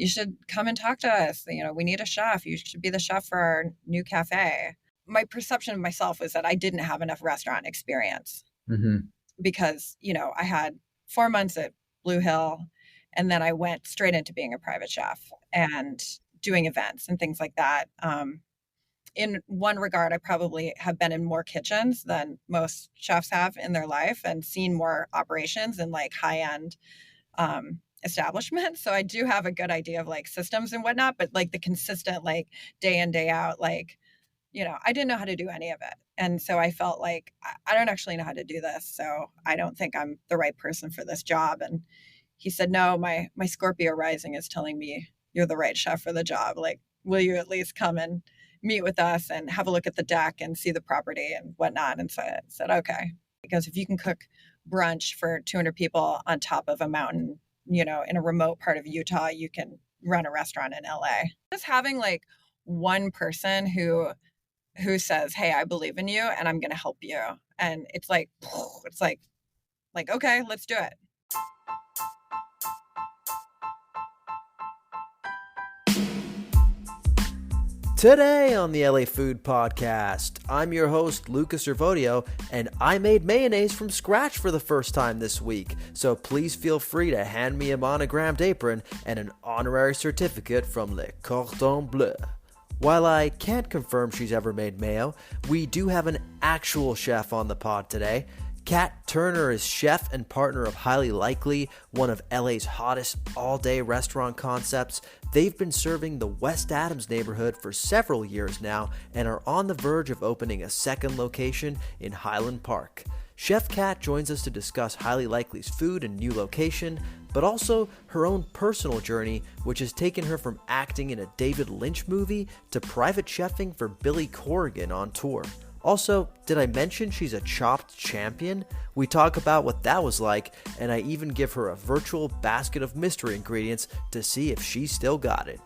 you should come and talk to us. We need a chef. You should be the chef for our new cafe. My perception of myself was that I didn't have enough restaurant experience because, I had 4 months at Blue Hill, and then I went straight into being a private chef and doing events and things like that. In one regard, I probably have been in more kitchens than most chefs have in their life and seen more operations and like high-end establishments. So I do have a good idea of like systems and whatnot, but like the consistent, like day in, day out, like, I didn't know how to do any of it. And so I felt like I don't actually know how to do this. So I don't think I'm the right person for this job. And he said, no, my Scorpio rising is telling me you're the right chef for the job. Like, will you at least come and meet with us and have a look at the deck and see the property and whatnot? And so I said, okay. Because if you can cook brunch for 200 people on top of a mountain, in a remote part of Utah, you can run a restaurant in LA. Just having like one person who says, hey, I believe in you and I'm going to help you. And it's like, okay, let's do it. Today on the LA Food Podcast, I'm your host, Lucas Servodio, and I made mayonnaise from scratch for the first time this week, so please feel free to hand me a monogrammed apron and an honorary certificate from Le Cordon Bleu. While I can't confirm she's ever made mayo, we do have an actual chef on the pod today. Kat Turner is chef and partner of Highly Likely, one of LA's hottest all-day restaurant concepts. They've been serving the West Adams neighborhood for several years now and are on the verge of opening a second location in Highland Park. Chef Kat joins us to discuss Highly Likely's food and new location, but also her own personal journey, which has taken her from acting in a David Lynch movie to private chefing for Billy Corrigan on tour. Also, did I mention she's a chopped champion? We talk about what that was like, and I even give her a virtual basket of mystery ingredients to see if she still got it.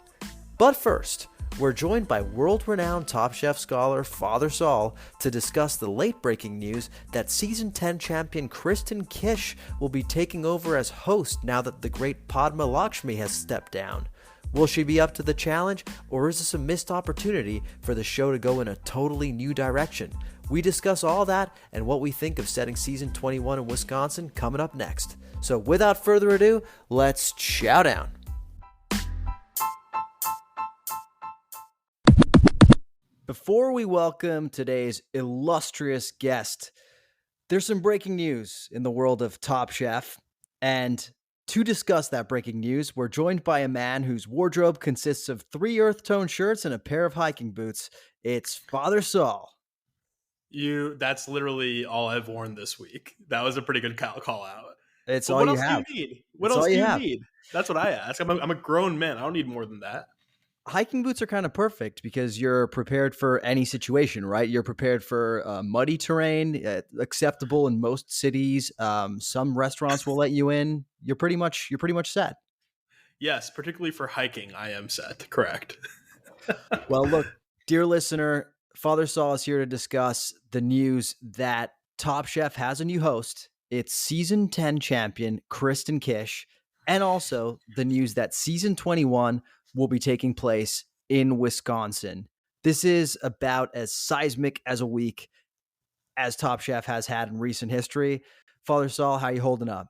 But first, we're joined by world-renowned Top Chef scholar Father Sal to discuss the late-breaking news that Season 10 champion Kristen Kish will be taking over as host now that the great Padma Lakshmi has stepped down. Will she be up to the challenge, or is this a missed opportunity for the show to go in a totally new direction? We discuss all that and what we think of setting Season 21 in Wisconsin coming up next. So without further ado, let's chow down. Before we welcome today's illustrious guest, there's some breaking news in the world of Top Chef, and to discuss that breaking news, we're joined by a man whose wardrobe consists of 3 earth tone shirts and a pair of hiking boots. It's Father Sal. That's literally all I've worn this week. That was a pretty good call out. It's all you have. What else do you need? What else do you need? That's what I ask. I'm a grown man. I don't need more than that. Hiking boots are kind of perfect because you're prepared for any situation, right? You're prepared for muddy terrain, acceptable in most cities. Some restaurants will let you in. You're pretty much set. Yes, particularly for hiking, I am set. Correct. Well, look, dear listener, Father Sal is here to discuss the news that Top Chef has a new host. It's Season 10 champion Kristen Kish, and also the news that Season 21 will be taking place in Wisconsin. This is about as seismic as a week as Top Chef has had in recent history. Father Sal, how are you holding up?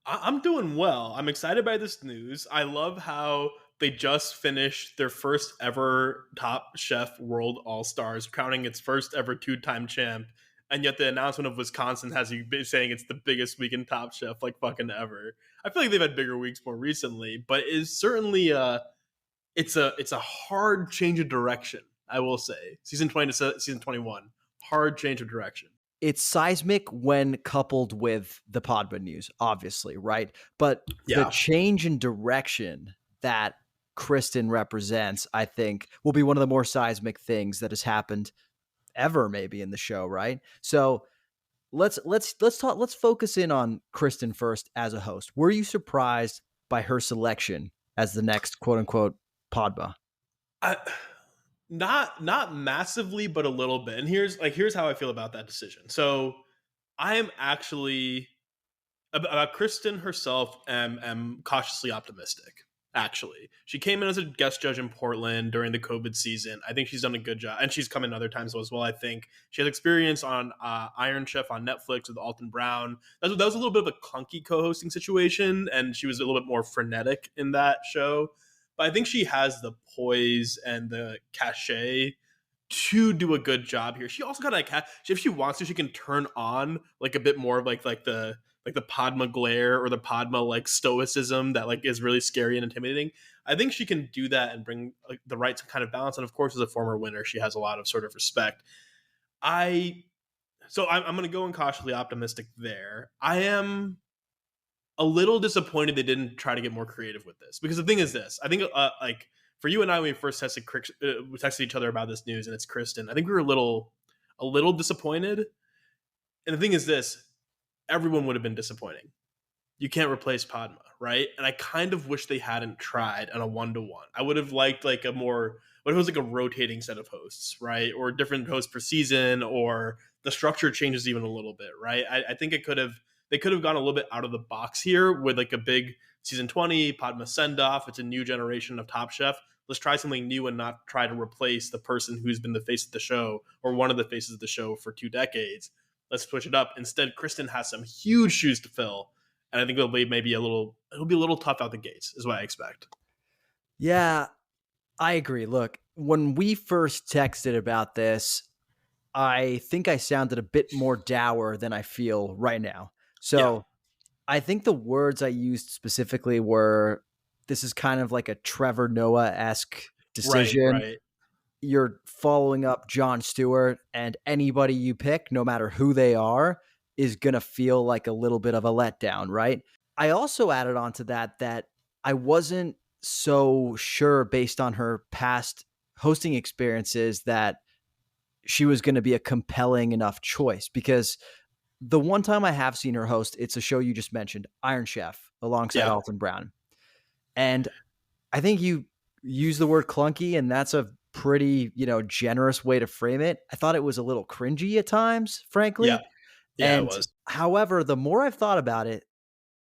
I'm doing well. I'm excited by this news. I love how they just finished their first ever Top Chef World All-Stars, crowning its first ever 2-time champ. And yet the announcement of Wisconsin has you saying it's the biggest week in Top Chef like fucking ever. I feel like they've had bigger weeks more recently, but it is certainly it's a hard change of direction, I will say. Season 20 to season 21. Hard change of direction. It's seismic when coupled with the Padma news, obviously, right? But the change in direction that Kristen represents, I think, will be one of the more seismic things that has happened ever maybe in the show, right? So let's focus in on Kristen first as a host. Were you surprised by her selection as the next quote unquote Padma? Not massively, but a little bit. And here's how I feel about that decision. So I am actually about Kristen herself am cautiously optimistic. actually. She came in as a guest judge in Portland during the COVID season. I think she's done a good job. And she's come in other times as well, I think. She has experience on Iron Chef on Netflix with Alton Brown. That was a little bit of a clunky co-hosting situation, and she was a little bit more frenetic in that show. But I think she has the poise and the cachet to do a good job here. She also kind of if she wants to, she can turn on like a bit more of like the Padma glare or the Padma like stoicism that like is really scary and intimidating. I think she can do that and bring like the right kind of balance. And of course, as a former winner, she has a lot of sort of respect. I'm going to go in cautiously optimistic there. I am a little disappointed they didn't try to get more creative with this, because the thing is this: I think like for you and I, when we first we texted each other about this news, and it's Kristen. I think we were a little disappointed. And the thing is this: everyone would have been disappointing. You can't replace Padma, right? And I kind of wish they hadn't tried on a 1-to-1. I would have liked like what if it was like a rotating set of hosts, right? Or different hosts per season, or the structure changes even a little bit, right? I think they could have gone a little bit out of the box here with like a big season 20 Padma send off. It's a new generation of Top Chef. Let's try something new and not try to replace the person who's been the face of the show or one of the faces of the show for 2 decades. Let's switch it up. Instead, Kristen has some huge shoes to fill, and I think it'll be a little tough out the gates, is what I expect. Yeah, I agree. Look, when we first texted about this, I think I sounded a bit more dour than I feel right now. So Yeah. I think the words I used specifically were, this is kind of like a Trevor Noah-esque decision. Right. You're following up Jon Stewart, and anybody you pick, no matter who they are, is going to feel like a little bit of a letdown, right? I also added on to that I wasn't so sure based on her past hosting experiences that she was going to be a compelling enough choice, because the one time I have seen her host, it's a show you just mentioned, Iron Chef, alongside Yeah. Alton Brown. And I think you use the word clunky, and that's a pretty, generous way to frame it. I thought it was a little cringy at times, frankly. Yeah. Yeah, it And was. however, the more I've thought about it,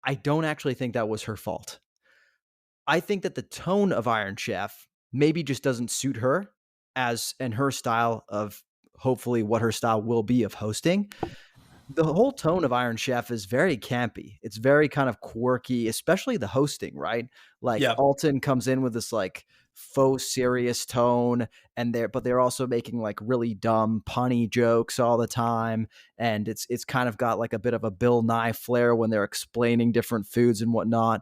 I don't actually think that was her fault. I think that the tone of Iron Chef maybe just doesn't suit her and her style of, hopefully what her style will be of hosting. The whole tone of Iron Chef is very campy. It's very kind of quirky, especially the hosting, right? Like Yeah. Alton comes in with this like faux serious tone, but they're also making like really dumb punny jokes all the time. And it's kind of got like a bit of a Bill Nye flair when they're explaining different foods and whatnot.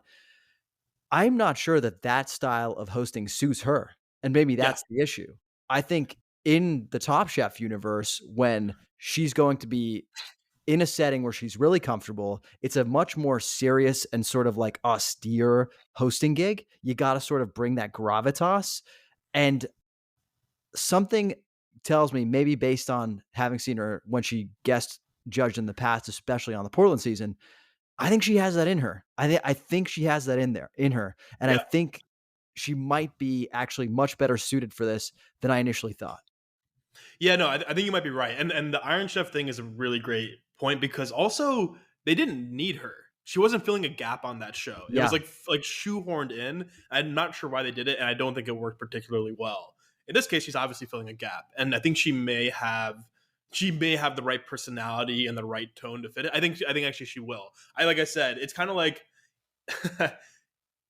I'm not sure that style of hosting suits her. And maybe Yeah. that's the issue. I think in the Top Chef universe, when she's going to be in a setting where she's really comfortable, it's a much more serious and sort of like austere hosting gig. You got to sort of bring that gravitas. And something tells me, maybe based on having seen her when she guest judged in the past, especially on the Portland season, I think she has that in her. I think she has that in her. And I Yeah. think she might be actually much better suited for this than I initially thought. Yeah, no, I think you might be right. And the Iron Chef thing is a really great point, because also they didn't need her. She wasn't filling a gap on that show. It Yeah. was like shoehorned in. I'm not sure why they did it, and I don't think it worked particularly well. In this case, she's obviously filling a gap, and I think she may have the right personality and the right tone to fit it. I think actually she will. Like I said, it's kind of like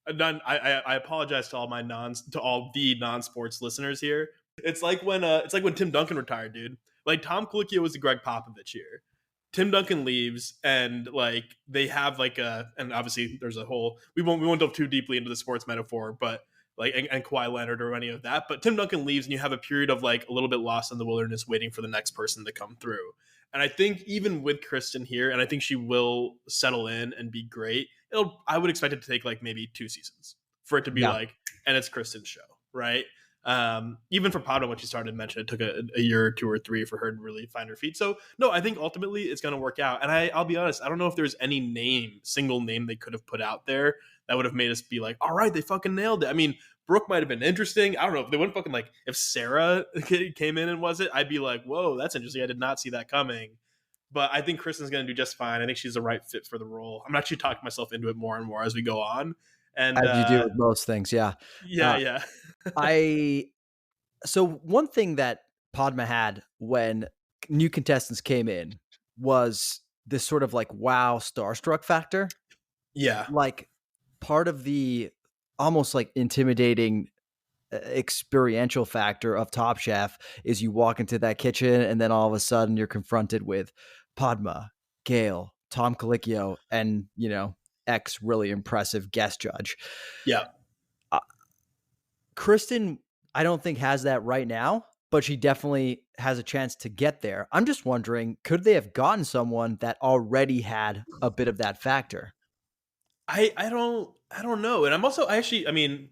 I apologize to all the non-sports listeners here. It's like when Tim Duncan retired, dude. Like Tom Colicchio was the Greg Popovich here. Tim Duncan leaves, and like they have and obviously there's a whole we won't delve too deeply into the sports metaphor, but like and Kawhi Leonard or any of that. But Tim Duncan leaves, and you have a period of like a little bit lost in the wilderness, waiting for the next person to come through. And I think even with Kristen here, and I think she will settle in and be great. I would expect it to take like maybe 2 seasons for it to be like, and it's Kristen's show, right? Even for Padma, when she started to mention, it took a year or 2 or 3 for her to really find her feet. So no, I think ultimately it's going to work out. And I'll be honest, I don't know if there's any single name they could have put out there that would have made us be like, all right, they fucking nailed it. I mean, Brooke might have been interesting. I don't know if they wouldn't fucking like, if Sarah came in and was it, I'd be like, whoa, that's interesting. I did not see that coming. But I think Kristen's going to do just fine. I think she's the right fit for the role. I'm actually talking myself into it more and more as we go on. And As you do with most things, yeah. yeah, Uh, yeah. I So one thing that Padma had when new contestants came in was this sort of like wow starstruck factor. Yeah. Like part of the almost like intimidating experiential factor of Top Chef is you walk into that kitchen and then all of a sudden you're confronted with Padma, Gail, Tom Colicchio, and ex really impressive guest judge. Yeah. Uh, Kristen, I don't think has that right now, but she definitely has a chance to get there. I'm just wondering, could they have gotten someone that already had a bit of that factor? I don't know. And I'm also I actually I mean,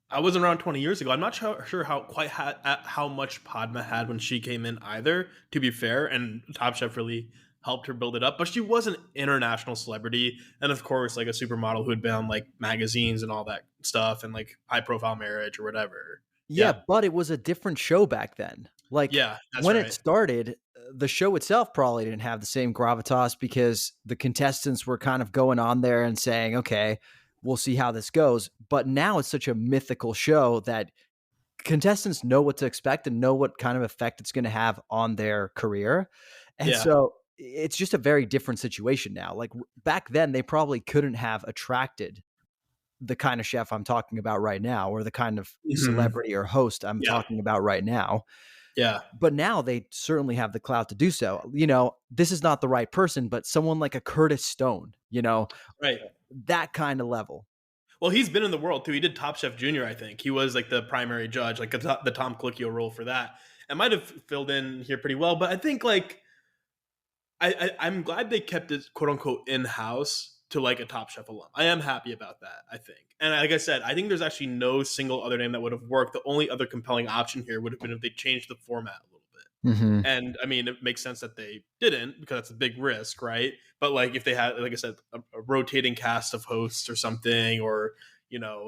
I wasn't around 20 years ago. I'm not sure how quite how much Padma had when she came in either, to be fair, and Top Chef really helped her build it up. But she was an international celebrity, and of course, like a supermodel who had been on like magazines and all that stuff, and like high profile marriage or whatever. Yeah, Yeah, but it was a different show back then. Like, yeah, that's when it right. started, the show itself probably didn't have the same gravitas because the contestants were kind of going on there and saying, "Okay, we'll see how this goes." But now it's such a mythical show that contestants know what to expect and know what kind of effect it's gonna have on their career. And Yeah, so it's just a very different situation now. Like, back then, they probably couldn't have attracted the kind of chef I'm talking about right now, or the kind of hmm, celebrity or host I'm yeah, talking about right now. yeah, But now they certainly have the clout to do so. This is not the right person, but someone like a Curtis Stone, right. that kind of level. Well, he's been in the world too. He did Top Chef Junior, I think. He was like the primary judge, like the Tom Colicchio role for that. And might have filled in here pretty well, but I think like I'm glad they kept it quote unquote in house to like a Top Chef alum. I am happy about that. I think, and like I said, I think there's actually no single other name that would have worked. The only other compelling option here would have been if they changed the format a little bit. Mhm. And I mean, it makes sense that they didn't because that's a big risk, right? But like if they had, like I said, a rotating cast of hosts or something, or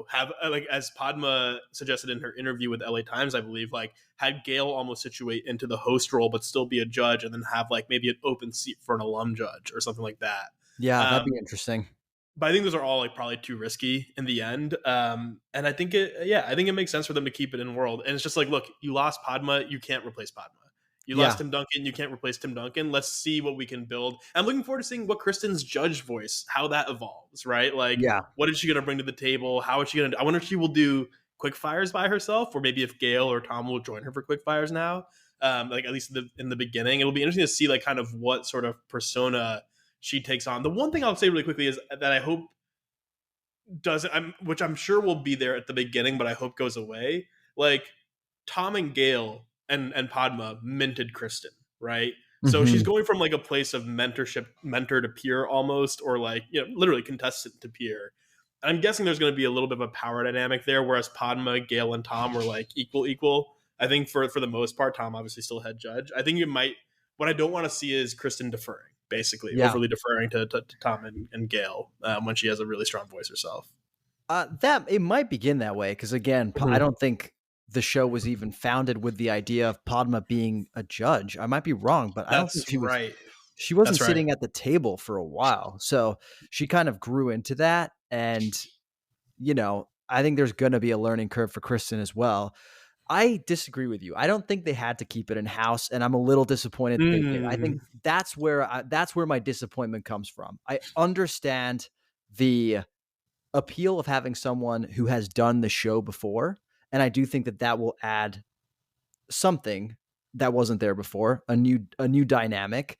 have like as Padma suggested in her interview with LA Times, I believe, like had Gail almost situate into the host role, but still be a judge, and then have like maybe an open seat for an alum judge or something like that. Yeah, that'd Um, be interesting. but I think those are all like probably too risky in the end. And I think it makes sense for them to keep it in world. And it's just like, look, you lost Padma, you can't replace Padma. You lost Yeah. Tim Duncan, you can't replace Tim Duncan. Let's see what we can build. I'm looking forward to seeing what Kristen's judge voice, how that evolves, right? Like, Yeah. what is she going to bring to the table? How is she going to? I wonder if she will do quick fires by herself, or maybe if Gail or Tom will join her for quick fires now. Like at least in the beginning, it'll be interesting to see like kind of what sort of persona she takes on. The one thing I'll say really quickly is that I hope doesn't which I'm sure will be there at the beginning, but I hope goes away. Like Tom and Gail and Padma minted Kristen, right? So she's Mhm. going from like a place of mentorship, mentor to peer almost, or like literally contestant to peer. And I'm guessing there's going to be a little bit of a power dynamic there, whereas Padma, Gail, and Tom were like equal. I think for the most part, Tom obviously still head judge. I think it might. What I don't want to see is Kristen deferring, basically Yeah. overly deferring to Tom and Gail when she has a really strong voice herself. That it might begin that way because again, I Mhm. don't think the show was even founded with the idea of Padma being a judge. I might be wrong, but I don't think That's right. she wasn't That's right. sitting at the table for a while. So she kind of grew into that. And, I think there's going to be a learning curve for Kristen as well. I disagree with you. I don't think they had to keep it in house, and I'm a little disappointed they did. I think Mm. that's where my disappointment comes from. I understand the appeal of having someone who has done the show before, and I do think that that will add something that wasn't there before, a new dynamic,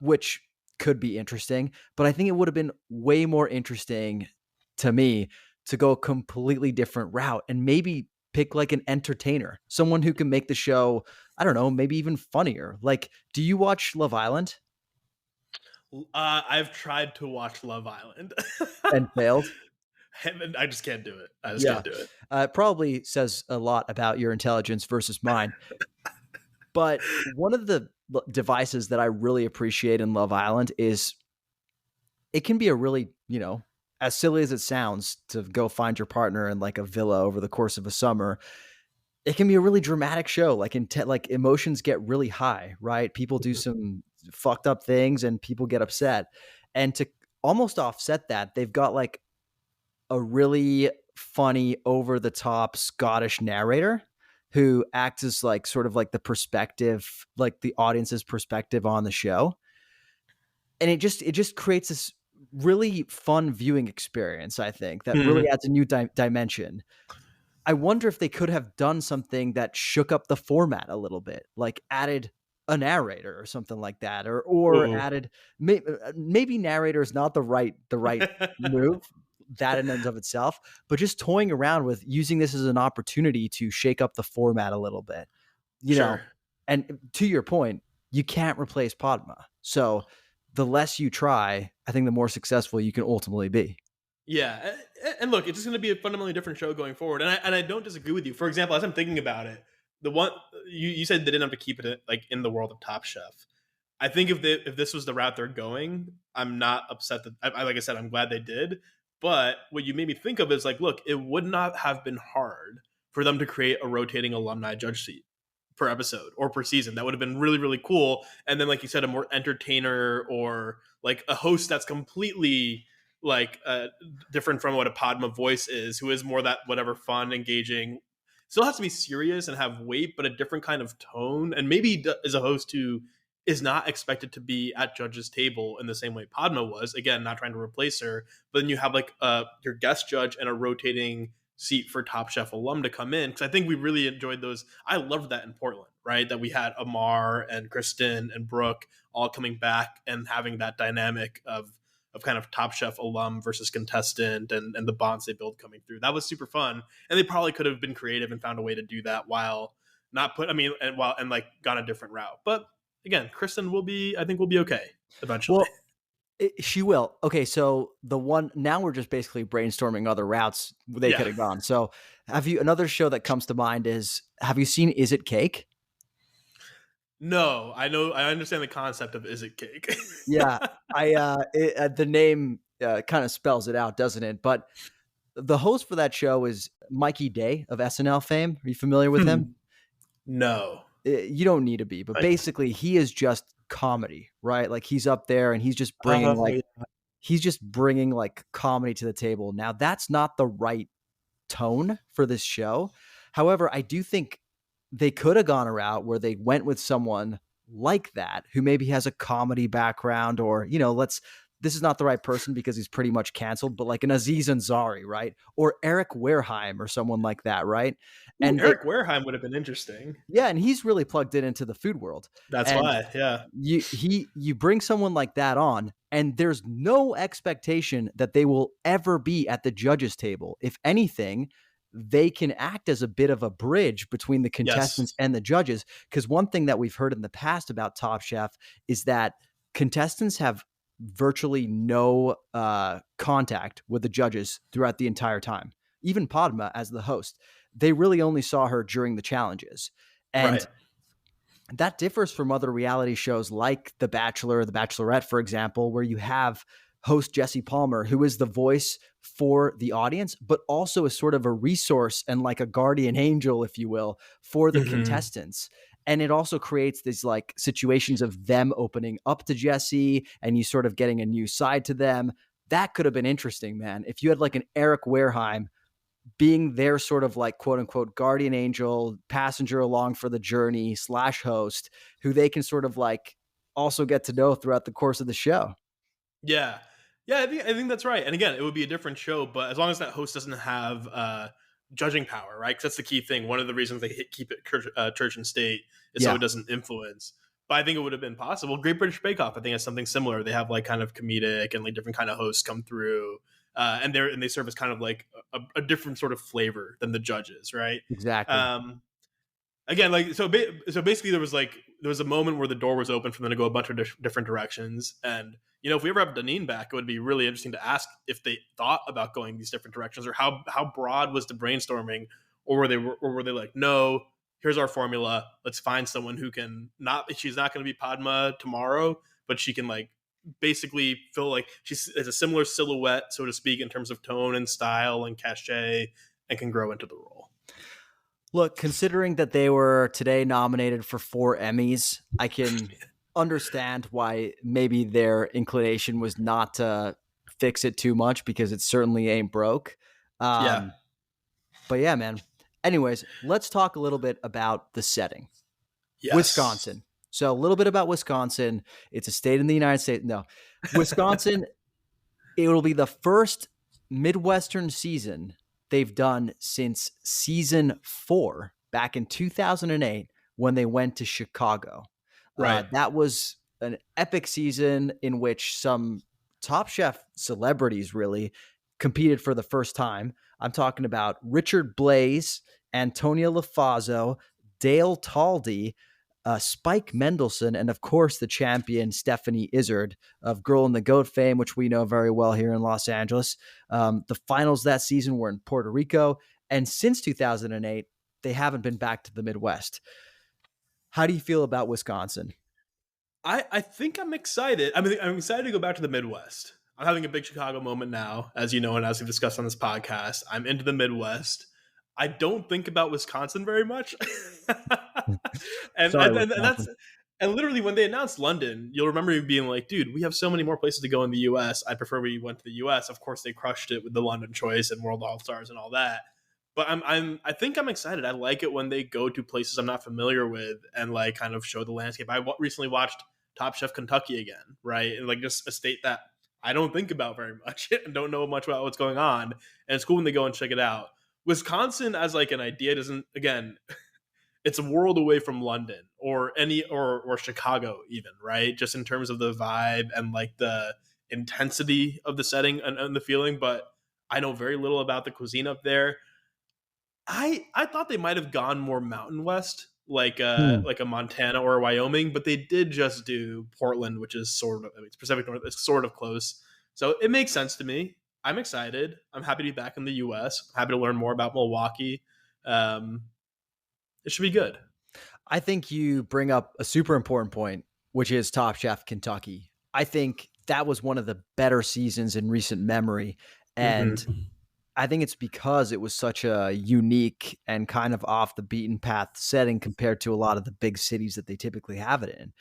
which could be interesting. But I think it would have been way more interesting to me to go a completely different route and maybe pick like an entertainer, someone who can make the show, I don't know, maybe even funnier. Like, do you watch Love Island I've tried to watch Love Island. and failed? I just can't do it. I just Yeah. can't do it. It probably says a lot about your intelligence versus mine. But one of the devices that I really appreciate in Love Island is it can be a really, as silly as it sounds to go find your partner in like a villa over the course of a summer, it can be a really dramatic show. Like like emotions get really high, right? People do some fucked up things and people get upset. And to almost offset that, they've got like a really funny, over the top Scottish narrator who acts as like sort of like the perspective, like the audience's perspective on the show. And it just creates this really fun viewing experience, I think, that really Mhm. adds a new dimension. I wonder if they could have done something that shook up the format a little bit, like added a narrator or something like that, or Ooh. added maybe narrator is not the right move, that in and of itself, but just toying around with using this as an opportunity to shake up the format a little bit, you know. Sure. And to your point, you can't replace Padma, so the less you try, I think the more successful you can ultimately be. Yeah, and look, it's just going to be a fundamentally different show going forward, and I don't disagree with you. For example, as I'm thinking about it, the one you said they didn't have to keep it like in the world of Top Chef. I think if this was the route they're going, I'm not upset that like I said, I'm glad they did. But what you made me think of is like, look, it would not have been hard for them to create a rotating alumni judge seat per episode or per season. That would have been really, really cool. And then, like you said, a more entertainer or like a host that's completely like different from what a Padma voice is, who is more that whatever fun, engaging. Still has to be serious and have weight, but a different kind of tone. And maybe is a host who is not expected to be at judge's table in the same way Padma was. Again, not trying to replace her, but then you have like your guest judge and a rotating seat for Top Chef alum to come in, because I think we really enjoyed those. I loved that in Portland, right? That we had Amar and Kristen and Brooke all coming back and having that dynamic of kind of Top Chef alum versus contestant and the bonds they build coming through. That was super fun, and they probably could have been creative and found a way to do that while not put. I mean, and like gone a different route. But again, Kristen will be. I think will be okay eventually. Well, she will. Okay, so the one now we're just basically brainstorming other routes they Yeah. could have gone. So, have you another show that comes to mind is have you seen Is It Cake? No, I know. I understand the concept of is it cake. Yeah, the name kind of spells it out, doesn't it? But the host for that show is Mikey Day of SNL fame. Are you familiar with him? No. You don't need to be, but I, basically he is just comedy, right? Like he's up there and yeah. he's just bringing like comedy to the table. Now that's not the right tone for this show. However, I do think they could have gone a route where they went with someone like that who maybe has a comedy background, or, this is not the right person because he's pretty much canceled, but like an Aziz Ansari, right? Or Eric Wareheim or someone like that, right? Ooh, And they, Eric Wareheim would have been interesting. yeah, and he's really plugged in into the food world. That's And why, yeah. you bring someone like that on, and there's no expectation that they will ever be at the judges table. If anything, they can act as a bit of a bridge between the Yes. contestants and the judges. Because one thing that we've heard in the past about Top Chef is that contestants have virtually no contact with the judges throughout the entire time. Even Padma, as the host, they really only saw her during the challenges. And Right. that differs from other reality shows like The Bachelor or The Bachelorette, for example, where you have host Jesse Palmer, who is the voice for the audience, but also is sort of a resource and like a guardian angel, if you will, for the Mhm. contestants. And it also creates these like situations of them opening up to Jesse and you sort of getting a new side to them. That could have been interesting, man. If you had like an Eric Wareheim being their sort of like quote unquote guardian angel, passenger along for the journey / host, who they can sort of like also get to know throughout the course of the show. Yeah. Yeah, I think that's right. And again, it would be a different show, but as long as that host doesn't have judging power, right? Because that's the key thing. One of the reasons they keep it church and state is so Yeah, it doesn't influence. But I think it would have been possible. Great British Bake Off, I think, has something similar. They have like kind of comedic and like different kind of hosts come through, and they serve as kind of like a different sort of flavor than the judges, right? exactly. Um, again, like so basically there was a moment where the door was open for them to go a bunch of different directions. And if we ever have Danine back, it would be really interesting to ask if they thought about going these different directions, or how broad was the brainstorming, or were they like, no, here's our formula, let's find someone who can not she's not going to be Padma tomorrow, but she can like basically feel like she's a similar silhouette, so to speak, in terms of tone and style and cachet, and can grow into the role. Look, considering that they were today nominated for 4 Emmys, I can understand why maybe their inclination was not to fix it too much because it certainly ain't broke. Yeah. Um, but yeah, man. Anyways, let's talk a little bit about the setting. Yes. Wisconsin. So a little bit about Wisconsin. It's a state in the United States. No, Wisconsin, it will be the first Midwestern season they've done since season 4 back in 2008 when they went to Chicago. Right. That was an epic season in which some Top Chef celebrities really competed for the first time. I'm talking about Richard Blaze, Antonia Lafazo, Dale Taldy, Spike Mendelsohn, and of course the champion Stephanie Izzard of Girl and the Goat fame, which we know very well here in Los Angeles. The finals that season were in Puerto Rico, and since 2008, they haven't been back to the Midwest. How do you feel about Wisconsin? I think I'm excited. I mean, I'm excited to go back to the Midwest. I'm having a big Chicago moment now, as you know, and as we've discussed on this podcast. I'm into the Midwest. I don't think about Wisconsin very much, and, Sorry, and and that's Wisconsin. and literally when they announced London, you'll remember me being like, "Dude, we have so many more places to go in the U.S. I prefer we went to the U.S." Of course, they crushed it with the London choice and World All Stars and all that. But I think I'm excited. I like it when they go to places I'm not familiar with and like kind of show the landscape. Recently watched Top Chef Kentucky again, right? And like just a state that I don't think about very much and don't know much about what's going on. And it's cool when they go and check it out. Wisconsin as like an idea doesn't, again, it's a world away from London or or Chicago even, right? Just in terms of the vibe and like the intensity of the setting and the feeling. But I know very little about the cuisine up there. I thought they might have gone more Mountain West, Hmm. like a Montana or a Wyoming, but they did just do Portland, which is sort of, I mean, it's Pacific North, it's sort of close. So it makes sense to me. I'm excited. I'm happy to be back in the U.S. I'm happy to learn more about Milwaukee. Um, it should be good. I think you bring up a super important point, which is Top Chef Kentucky. I think that was one of the better seasons in recent memory. And Mm-hmm. I think it's because it was such a unique and kind of off the beaten path setting compared to a lot of the big cities that they typically have it in.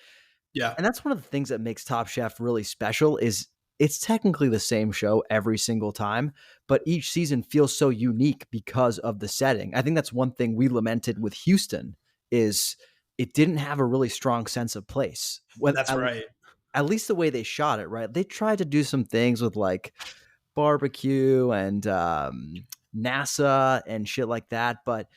Yeah, And that's one of the things that makes Top Chef really special is it's technically the same show every single time, but each season feels so unique because of the setting. I think that's one thing we lamented with Houston is it didn't have a really strong sense of place. that's right. At least the way they shot it, right? They tried to do some things with like barbecue and NASA and shit like that, but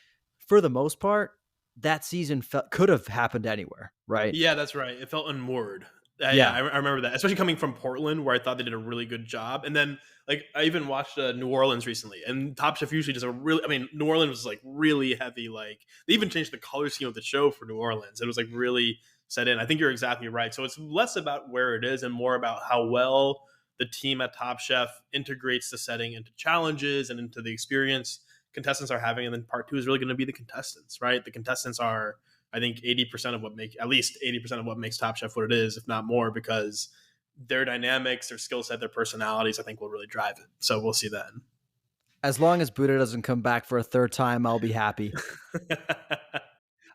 for the most part, that season could have happened anywhere, right? Yeah, that's right. It felt unmoored. Yeah, Yeah. I remember that, especially coming from Portland, where I thought they did a really good job. And then, like, I even watched New Orleans recently, and Top Chef usually does a really. I mean, New Orleans was like really heavy. Like, they even changed the color scheme of the show for New Orleans. It was like really set in. I think you're exactly right. So it's less about where it is and more about how well the team at Top Chef integrates the setting into challenges and into the experience contestants are having. And then part two is really going to be the contestants, right? The contestants are I think 80% of what make at least 80% of what makes Top Chef what it is, if not more, because their dynamics, their skill set, their personalities, I think will really drive it. So we'll see then. As long as Buddha doesn't come back for a third time, I'll be happy.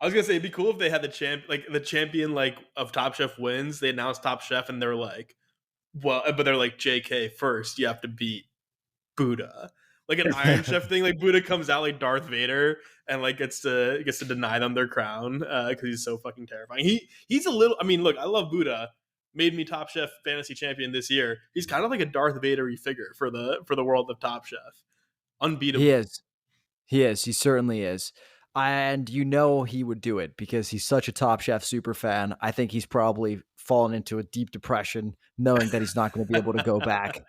I was gonna say it'd be cool if they had the champion like of Top Chef wins. They announce Top Chef and they're like, well, but they're like, JK, first you have to beat Buddha. Like an Iron Chef thing, like Buddha comes out like Darth Vader and like gets to deny them their crown because he's so fucking terrifying. He's a little. I mean, look, I love Buddha. Made me Top Chef fantasy champion this year. He's kind of like a Darth Vader-y figure for the world of Top Chef. He Unbeatable. is. He is. He certainly is. And you know he would do it because he's such a Top Chef super fan. I think he's probably fallen into a deep depression knowing that he's not going to be able to go back.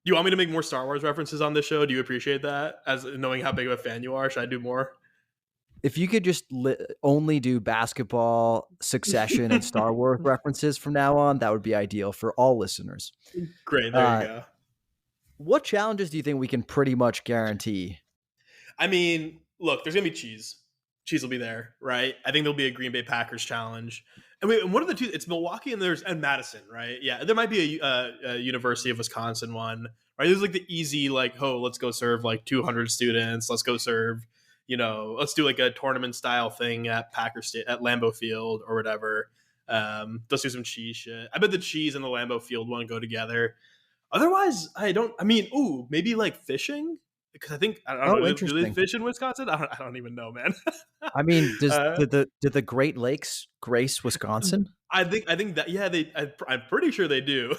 You want me to make more Star Wars references on this show? Do you appreciate that? As knowing how big of a fan you are, should I do more? If you could just only do basketball, Succession, and Star Wars references from now on, that would be ideal for all listeners. Great, there you Uh, go. what challenges do you think we can pretty much guarantee? I mean, look, there's gonna be cheese. Cheese will be there, right? I think there'll be a Green Bay Packers challenge. And wait, one of the two, it's Milwaukee and Madison, right? Yeah, there might be a University of Wisconsin one, right? There's like the easy, like, oh, let's go serve like 200 students. Let's go serve, let's do like a tournament style thing at at Lambeau Field or whatever. Let's do some cheese shit. I bet the cheese and the Lambeau Field one go together. Otherwise, I don't. I mean, ooh, maybe like fishing. because I think I don't Oh, know. Do they interesting. fish in Wisconsin? I don't even know, man. I mean, uh, did the Great Lakes grace Wisconsin? I think that yeah, I'm pretty sure they do.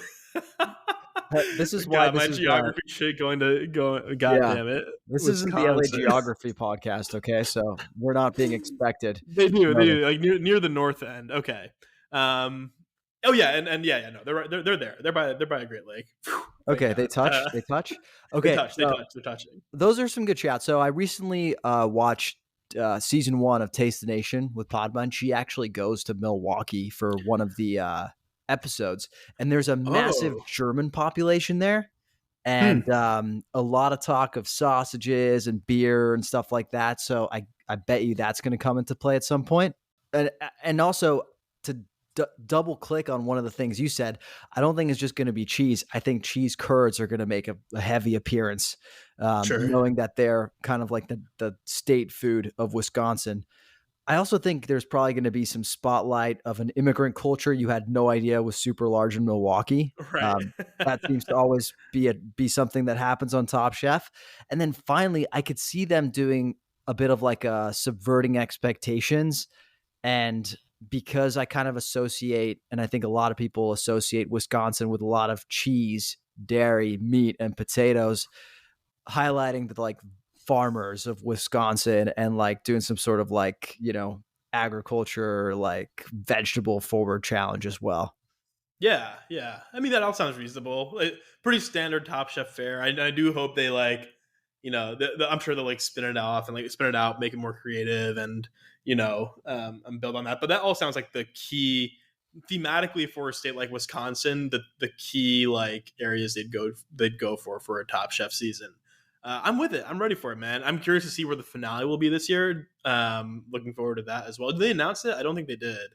This is why God, this my is geography shit going to go. God yeah. damn it, This isn't the LA Wisconsin. geography podcast, okay? So we're not being expected to They know do this. like near the north end. Okay. Um. Oh yeah, and yeah, no, they're there. They're by a Great Lake. Thank Okay, God. they touch. Okay, so They're touching. those are some good chats. So I recently watched season 1 of Taste the Nation with Padma, and she actually goes to Milwaukee for one of the episodes. And there's a massive Oh, German population there, hmm, and a lot of talk of sausages and beer and stuff like that. So I bet you that's going to come into play at some point. And also to double click on one of the things you said, I don't think it's just going to be cheese. I think cheese curds are going to make a heavy appearance, sure. knowing that they're kind of like the state food of Wisconsin. I also think there's probably going to be some spotlight of an immigrant culture you had no idea was super large in Milwaukee. Right. Um, that seems to always be something that happens on Top Chef. And then finally, I could see them doing a bit of like a subverting expectations. And because I kind of associate, and I think a lot of people associate Wisconsin with a lot of cheese, dairy, meat, and potatoes, highlighting the like farmers of Wisconsin and like doing some sort of like, agriculture, like vegetable forward challenge as well. Yeah, yeah. I mean, that all sounds reasonable. Pretty standard Top Chef fare. I do hope they like, I'm sure they'll like spin it off and like spin it out, make it more creative, and and build on that. But that all sounds like the key thematically for a state like Wisconsin. The key like areas they'd go for a Top Chef season. I'm with it. I'm ready for it, man. I'm curious to see where the finale will be this year. Looking forward to that as well. Did they announce it? I don't think they did.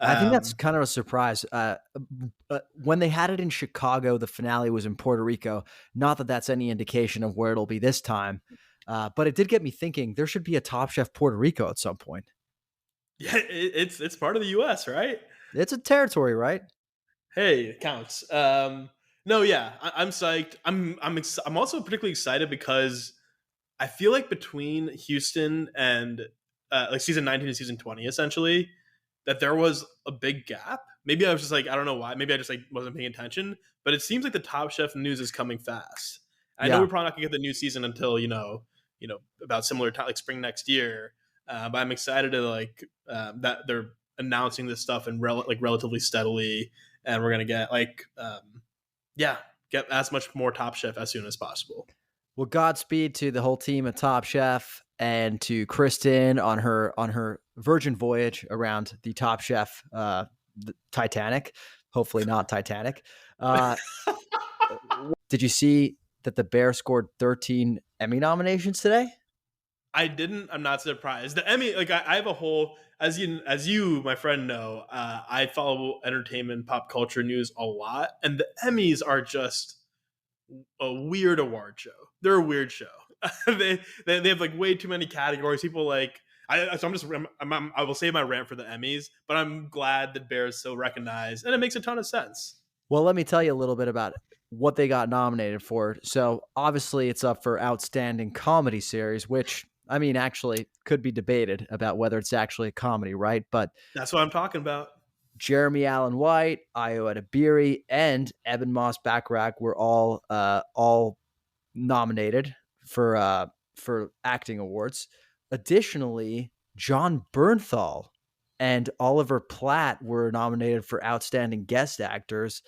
I think that's Um, kind of a surprise. When they had it in Chicago, the finale was in Puerto Rico. Not that that's any indication of where it'll be this time, but it did get me thinking. There should be a Top Chef Puerto Rico at some point. Yeah, it's part of the U.S., right? It's a territory, right? Hey, it counts. No, yeah, I'm psyched. I'm also particularly excited because I feel like between Houston and like season 19 and season 20, essentially, that there was a big gap. Maybe I was just like, I don't know why. Maybe I just like wasn't paying attention. But it seems like the Top Chef news is coming fast. I know Yeah. we're probably not gonna get the new season until about similar time, like spring next year. But I'm excited to like that they're announcing this stuff and relatively steadily, and we're gonna get yeah, get as much more Top Chef as soon as possible. Well, Godspeed to the whole team at Top Chef and to Kristen on her virgin voyage around the Top Chef, the Titanic. Hopefully not Titanic. Uh, did you see that the Bear scored 13 Emmy nominations today? I didn't. I'm not surprised. The Emmy, like I have a whole as you, my friend, know. I follow entertainment, pop culture news a lot, and the Emmys are just a weird award show. They're a weird show. They have like way too many categories. People like so I'm just I will save my rant for the Emmys, but I'm glad that Bear is so recognized, and it makes a ton of sense. Well, let me tell you a little bit about what they got nominated for. So obviously it's up for Outstanding Comedy Series, which I mean, actually could be debated about whether it's actually a comedy, right? But That's what I'm talking about. Jeremy Allen White, Ayo Edebiri, and Eben Moss Backrack were all nominated for acting awards. Additionally, John Bernthal and Oliver Platt were nominated for outstanding guest actors.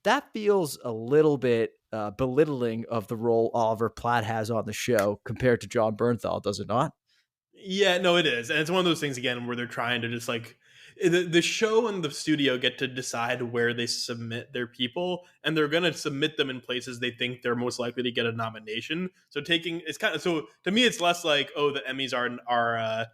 That feels a little bit belittling of the role Oliver Platt has on the show compared to John Bernthal, does it not? Yeah, no, it is, and it's one of those things again where they're trying to just like the show and the studio get to decide where they submit their people, and they're going to submit them in places they think they're most likely to get a nomination. So taking it's kind of so to me, it's less like the Emmys are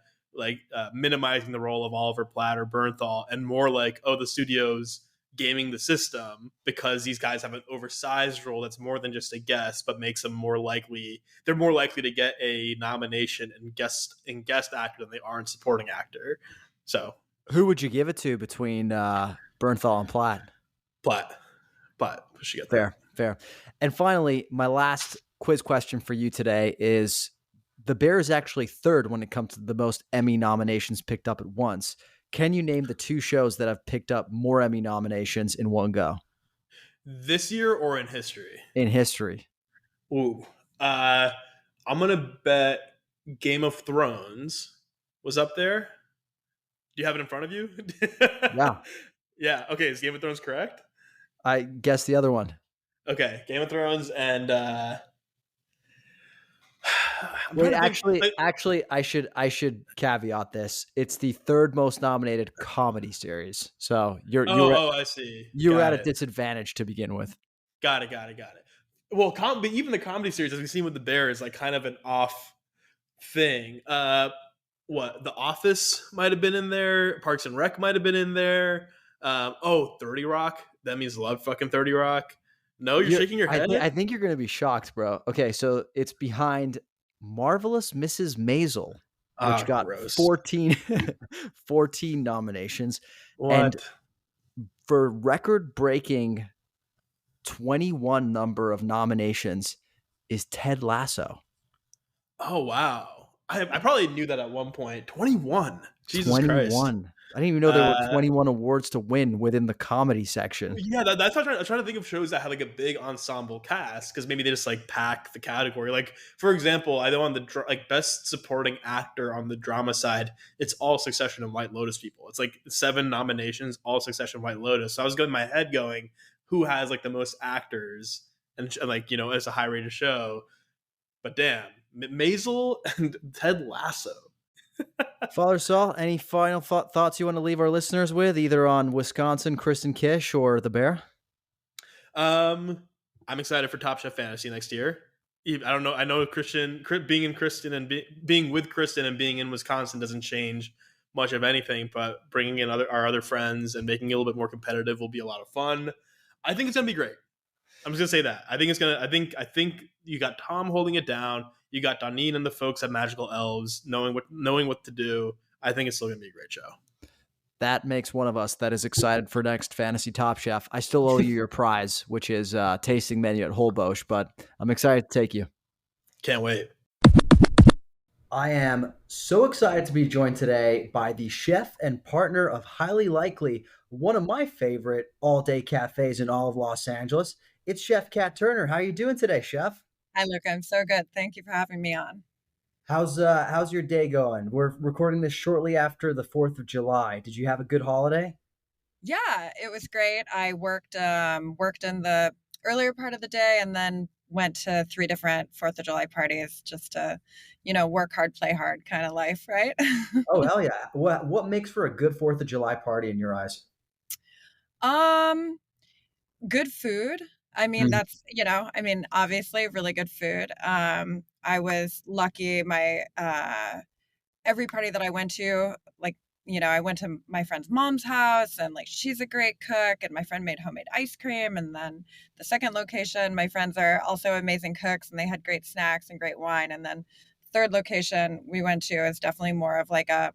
minimizing the role of Oliver Platt or Bernthal, and more like the studio's gaming the system because these guys have an oversized role that's more than just a guest, but makes them more likely. They're more likely to get a nomination in guest actor than they are in supporting actor. So Who would you give it to between Bernthal and Platt? Platt, we should get that. Fair. And finally, my last quiz question for you today is The Bear is actually third when it comes to the most Emmy nominations picked up at once. Can you name the two shows that have picked up more Emmy nominations in one go This year or in history? in history? Ooh. Uh, I'm going to bet Game of Thrones was up there. Do you have it in front of you? Yeah. Yeah. Okay. Is Game of Thrones correct? I guess the other one. Okay. Game of Thrones and I'm Wait, trying to think. actually, I should caveat this. It's the third most nominated comedy series. So I see. you were Got at a it. disadvantage to begin with. Got it. Got it. Got it. Well, but even the comedy series, as we've seen with the Bear, is like kind of an off thing. What The Office might have been in there. Parks and Rec might have been in there. 30 Rock. That means love fucking 30 Rock. No, you're shaking your head. I think you're going to be shocked, bro. Okay, so it's behind Marvelous Mrs. Maisel, which got Gross. 14 nominations. What? And for record-breaking 21 number of nominations is Ted Lasso. Oh wow! I probably knew that at one point. 21. Jesus 21. Christ! I didn't even know there were 21 awards to win within the comedy section. Yeah, that's what I'm trying to think of shows that have like a big ensemble cast because maybe they just like pack the category. Like for example, I know on the best supporting actor on the drama side, it's all Succession and White Lotus people. It's like 7 nominations, all Succession, White Lotus. So I was going in my head going, who has like the most actors and like it's a high rated show. But damn, Maisel and Ted Lasso. Father Sal, any final thoughts you want to leave our listeners with, either on Wisconsin, Kristen Kish, or the Bear? I'm excited for Top Chef Fantasy next year. I don't know. I know being in Kristen and being with Kristen and being in Wisconsin doesn't change much of anything, but bringing in our other friends and making it a little bit more competitive will be a lot of fun. I think it's gonna be great. I'm just gonna say that. I think you got Tom holding it down. You got Donine and the folks at Magical Elves knowing what to do. I think it's still gonna be a great show. That makes one of us that is excited for next Fantasy Top Chef. I still owe you your prize, which is tasting menu at Holbosch, but I'm excited to take you. Can't wait. I am so excited to be joined today by the chef and partner of Highly Likely, one of my favorite all-day cafes in all of Los Angeles. It's Chef Kat Turner. How are you doing today, Chef? Hi, Luke. I'm so good. Thank you for having me on. How's your day going? We're recording this shortly after the 4th of July. Did you have a good holiday? Yeah, it was great. I worked in the earlier part of the day and then went to 3 different 4th of July parties just to, work hard, play hard kind of life, right? Oh, hell yeah. What makes for a good 4th of July party in your eyes? Good food. I mean, obviously really good food. I was lucky. Every party that I went to, I went to my friend's mom's house and like she's a great cook and my friend made homemade ice cream. And then the second location, my friends are also amazing cooks and they had great snacks and great wine. And then third location we went to is definitely more of like a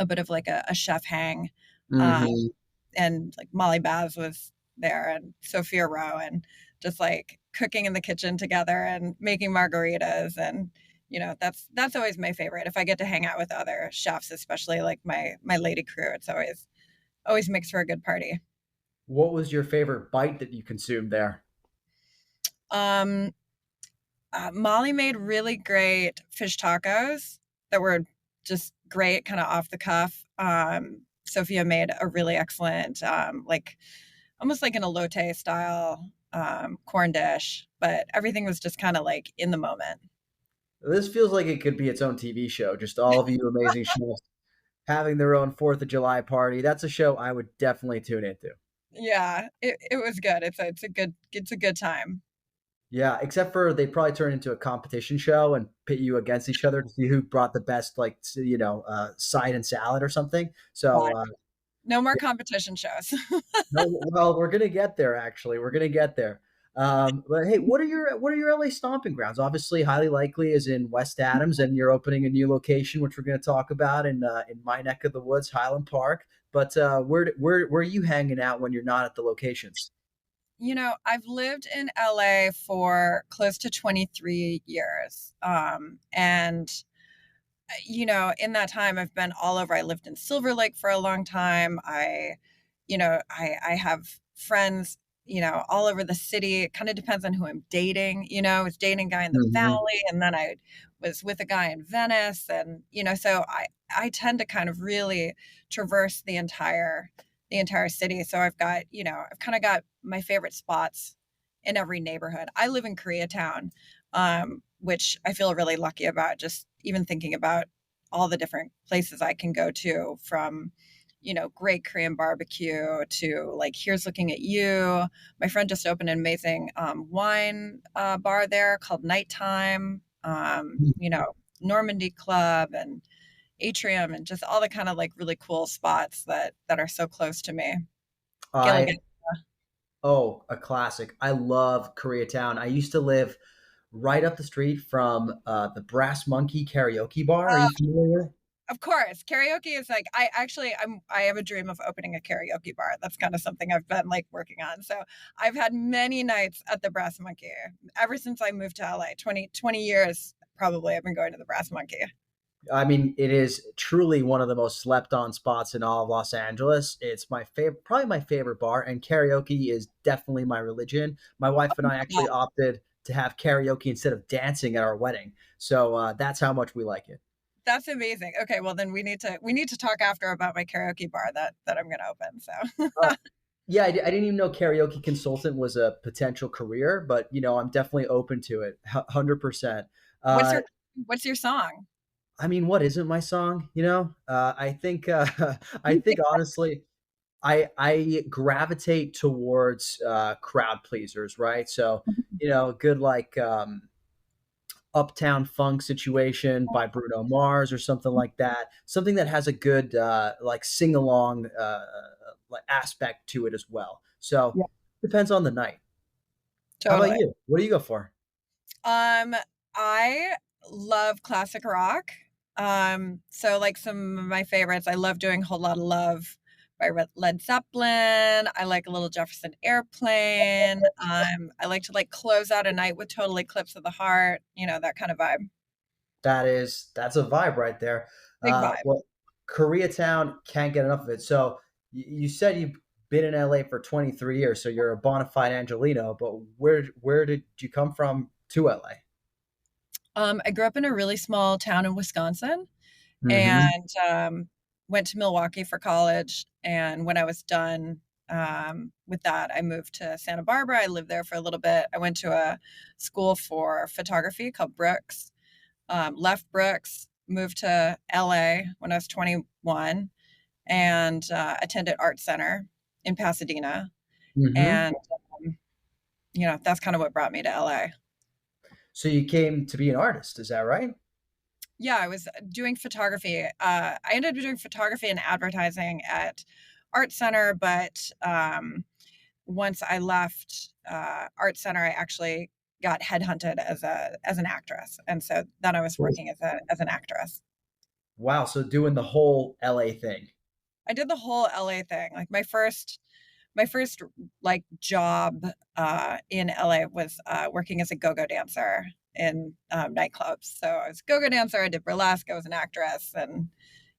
bit of like a chef hang. Mm-hmm. And like Molly Baz was there and Sophia Rowe and just like cooking in the kitchen together and making margaritas. And, that's always my favorite. If I get to hang out with other chefs, especially like my lady crew, it's always makes for a good party. What was your favorite bite that you consumed there? Molly made really great fish tacos that were just great, kind of off the cuff. Sophia made a really excellent, almost like an elote style corn dish, but everything was just kind of like in the moment. This feels like it could be its own TV show. Just all of you amazing chefs having their own 4th of July party. That's a show I would definitely tune into. Yeah, it was good. It's a good time. Yeah, except for they probably turn into a competition show and pit you against each other to see who brought the best, side and salad or something. So no more competition shows. no, well, we're gonna get there. Actually, we're gonna get there. But hey, what are your LA stomping grounds? Obviously, Highly Likely is in West Adams, and you're opening a new location, which we're going to talk about in my neck of the woods, Highland Park. But where are you hanging out when you're not at the locations? I've lived in LA for close to 23 years. And in that time I've been all over. I lived in Silver Lake for a long time. I have friends, all over the city. It kind of depends on who I'm dating. I was dating a guy in the Mhm. Valley, and then I was with a guy in Venice, and so I tend to kind of really traverse the entire city. So I've kind of got my favorite spots in every neighborhood. I live in Koreatown, which I feel really lucky about, just even thinking about all the different places I can go to, from great Korean barbecue to like Here's Looking at You. My friend just opened an amazing wine bar there called Nighttime. Normandy Club and Atrium, and just all the kind of like really cool spots that are so close to me. Gilligan. I Oh, a classic. I love Koreatown. I used to live right up the street from the Brass Monkey Karaoke Bar. Are Oh, you familiar? of course. Karaoke is like, I have a dream of opening a karaoke bar. That's kind of something I've been like working on. So I've had many nights at the Brass Monkey ever since I moved to LA. 20 years probably I've been going to the Brass Monkey. I mean, it is truly one of the most slept on spots in all of Los Angeles. It's my favorite, probably my favorite bar, and karaoke is definitely my religion. My wife and I Yeah, actually opted to have karaoke instead of dancing at our wedding. So that's how much we like it. that's amazing. Okay, well then we need to talk after about my karaoke bar that I'm going to open. So Uh, yeah, I didn't even know karaoke consultant was a potential career, but I'm definitely open to it, 100%. what's Uh, your what's your song? I mean, what isn't my song? I think I think honestly, I gravitate towards crowd pleasers, right? So good like Uptown Funk Situation by Bruno Mars or something like that. Something that has a good like sing along like aspect to it as well. So Yeah, depends on the night. How about totally. you? What do you go for? I love classic rock. So like some of my favorites, I love doing Whole Lot of Love by Led Zeppelin. I like a little Jefferson Airplane. I like to like close out a night with Total Eclipse of the Heart, that kind of vibe. That's a vibe right there. Big vibe. Well, Koreatown can't get enough of it. So you said you've been in LA for 23 years, so you're a bona fide Angelino. But where did you come from to LA? I grew up in a really small town in Wisconsin, Hmm. and went to Milwaukee for college. And when I was done with that, I moved to Santa Barbara. I lived there for a little bit. I went to a school for photography called Brooks, left Brooks, moved to LA when I was 21, and attended Art Center in Pasadena. Hmm. And, that's kind of what brought me to LA. So you came to be an artist, is that right? Yeah, I was doing photography. I ended up doing photography and advertising at Art Center, but once I left Art Center, I actually got headhunted as an actress, and so then I was Cool. working as an actress. Wow. So doing the whole LA thing. I did the whole LA thing. Like my first like job in LA was working as a go-go dancer in nightclubs. So I was a go-go dancer. I did burlesque. I was an actress, and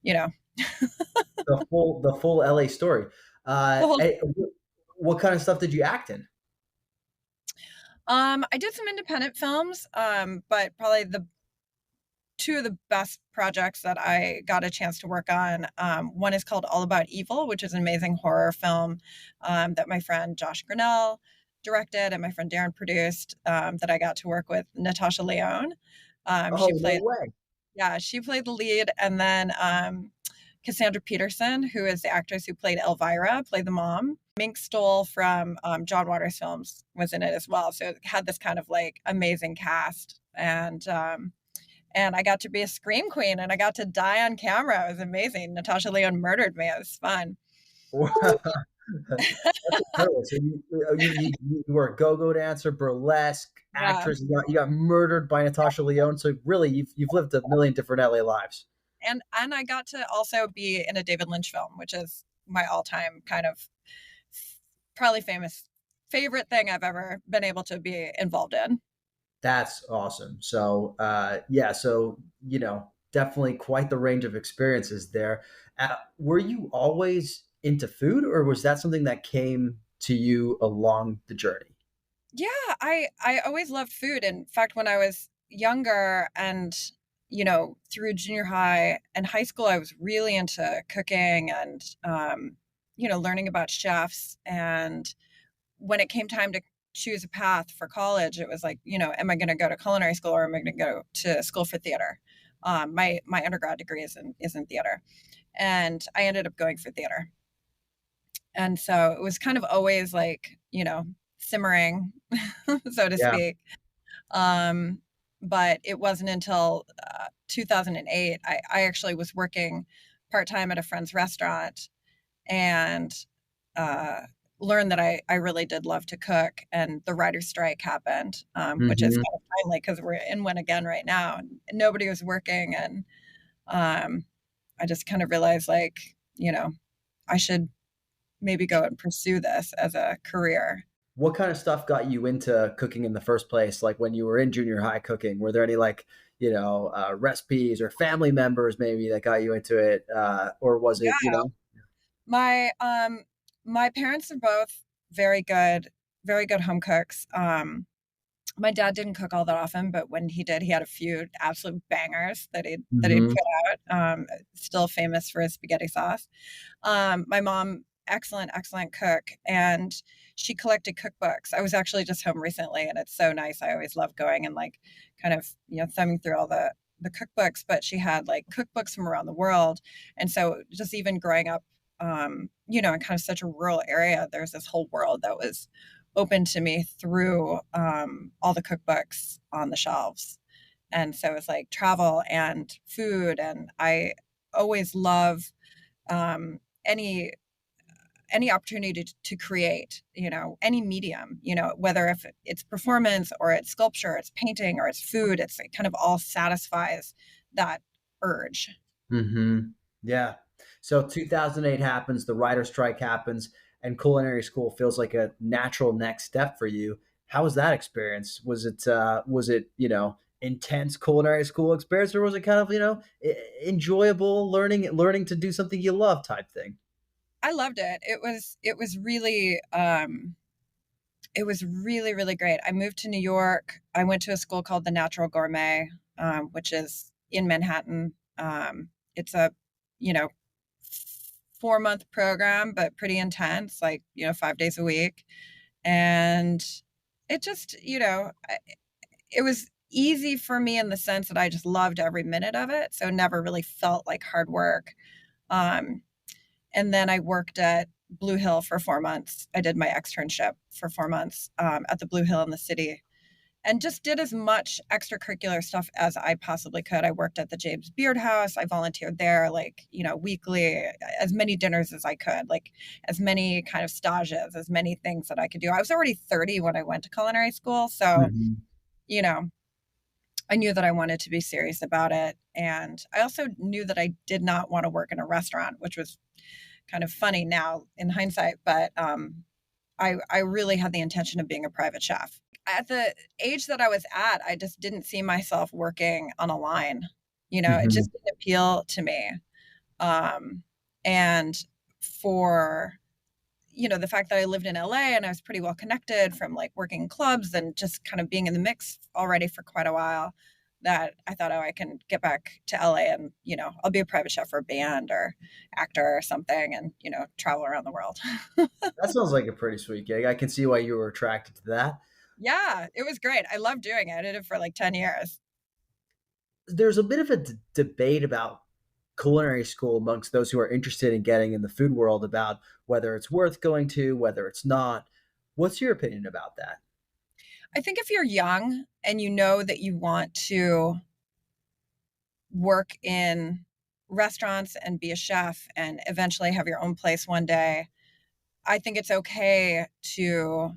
you know, The full LA story. the whole. What kind of stuff did you act in? I did some independent films, but probably the two of the best projects that I got a chance to work on. One is called All About Evil, which is an amazing horror film that my friend Josh Grinnell directed and my friend Darren produced. That I got to work with Natasha Lyonne. She Oh, no played, way. yeah, she played the lead, and then Cassandra Peterson, who is the actress who played Elvira, played the mom. Mink Stoll from John Waters films was in it as well, so it had this kind of like amazing cast, and I got to be a scream queen, and I got to die on camera. It was amazing. Natasha Lyonne murdered me. It was fun. That's incredible. So you were a go-go dancer, burlesque Yeah, actress. You got murdered by Natasha Lyonne. So really, you've lived a million different LA lives. and I got to also be in a David Lynch film, which is my all-time kind of probably famous favorite thing I've ever been able to be involved in. That's awesome. So, yeah, so, definitely quite the range of experiences there. Were you always into food, or was that something that came to you along the journey? Yeah, I always loved food. In fact, when I was younger and, through junior high and high school, I was really into cooking and, learning about chefs. And when it came time to choose a path for college, it was like, am I going to go to culinary school or am I going to go to school for theater? My undergrad degree is in theater, and I ended up going for theater. And so it was kind of always like, simmering, so to Yeah. speak. Um, but it wasn't until 2008, I actually was working part time at a friend's restaurant and uh, learned that I really did love to cook. And the writer's strike happened, which is Hmm. kind of timely because we're in one again right now. And nobody was working. And um, I just kind of realized, like, I should maybe go and pursue this as a career. What kind of stuff got you into cooking in the first place? Like when you were in junior high cooking, were there any like, recipes or family members maybe that got you into it? Or was it, Yeah. My my parents are both very good, very good home cooks. My dad didn't cook all that often, but when he did, he had a few absolute bangers that he'd Mhm. put out. Still famous for his spaghetti sauce. My mom, excellent, excellent cook, and she collected cookbooks. I was actually just home recently, and it's so nice. I always love going and like kind of thumbing through all the cookbooks. But she had like cookbooks from around the world, and so just even growing up, in kind of such a rural area, there's this whole world that was open to me through all the cookbooks on the shelves. And so it's like travel and food, and I always love um, any any opportunity to create, any medium, whether if it's performance or it's sculpture, it's painting or it's food, it's it kind of all satisfies that urge. Mhm. Yeah. So 2008 happens, the writer strike happens, and culinary school feels like a natural next step for you. How was that experience? Was it, intense culinary school experience, or was it kind of, enjoyable learning to do something you love type thing? I loved it. It was really, really great. I moved to New York. I went to a school called the Natural Gourmet, which is in Manhattan. It's a, you know, 4-month program, but pretty intense, like, 5 days a week. And it just, it was easy for me in the sense that I just loved every minute of it. So it never really felt like hard work. Um, and then I worked at Blue Hill for 4 months. I did my externship for 4 months at the Blue Hill in the city and just did as much extracurricular stuff as I possibly could. I worked at the James Beard House. I volunteered there, like, weekly, as many dinners as I could, like as many kind of stages, as many things that I could do. I was already 30 when I went to culinary school. So, Mhm. you know, I knew that I wanted to be serious about it. And I also knew that I did not want to work in a restaurant, which was kind of funny now in hindsight, but I really had the intention of being a private chef. At the age that I was at, I just didn't see myself working on a line. It Mhm. just didn't appeal to me. Um, and for the fact that I lived in LA and I was pretty well connected from like working in clubs and just kind of being in the mix already for quite a while, that I thought, oh, I can get back to LA and, I'll be a private chef for a band or actor or something and, travel around the world. That sounds like a pretty sweet gig. I can see why you were attracted to that. Yeah, it was great. I loved doing it. I did it for like 10 years. There's a bit of a debate about culinary school amongst those who are interested in getting in the food world about whether it's worth going to, whether it's not. What's your opinion about that? I think if you're young and you know that you want to work in restaurants and be a chef and eventually have your own place one day, I think it's okay to,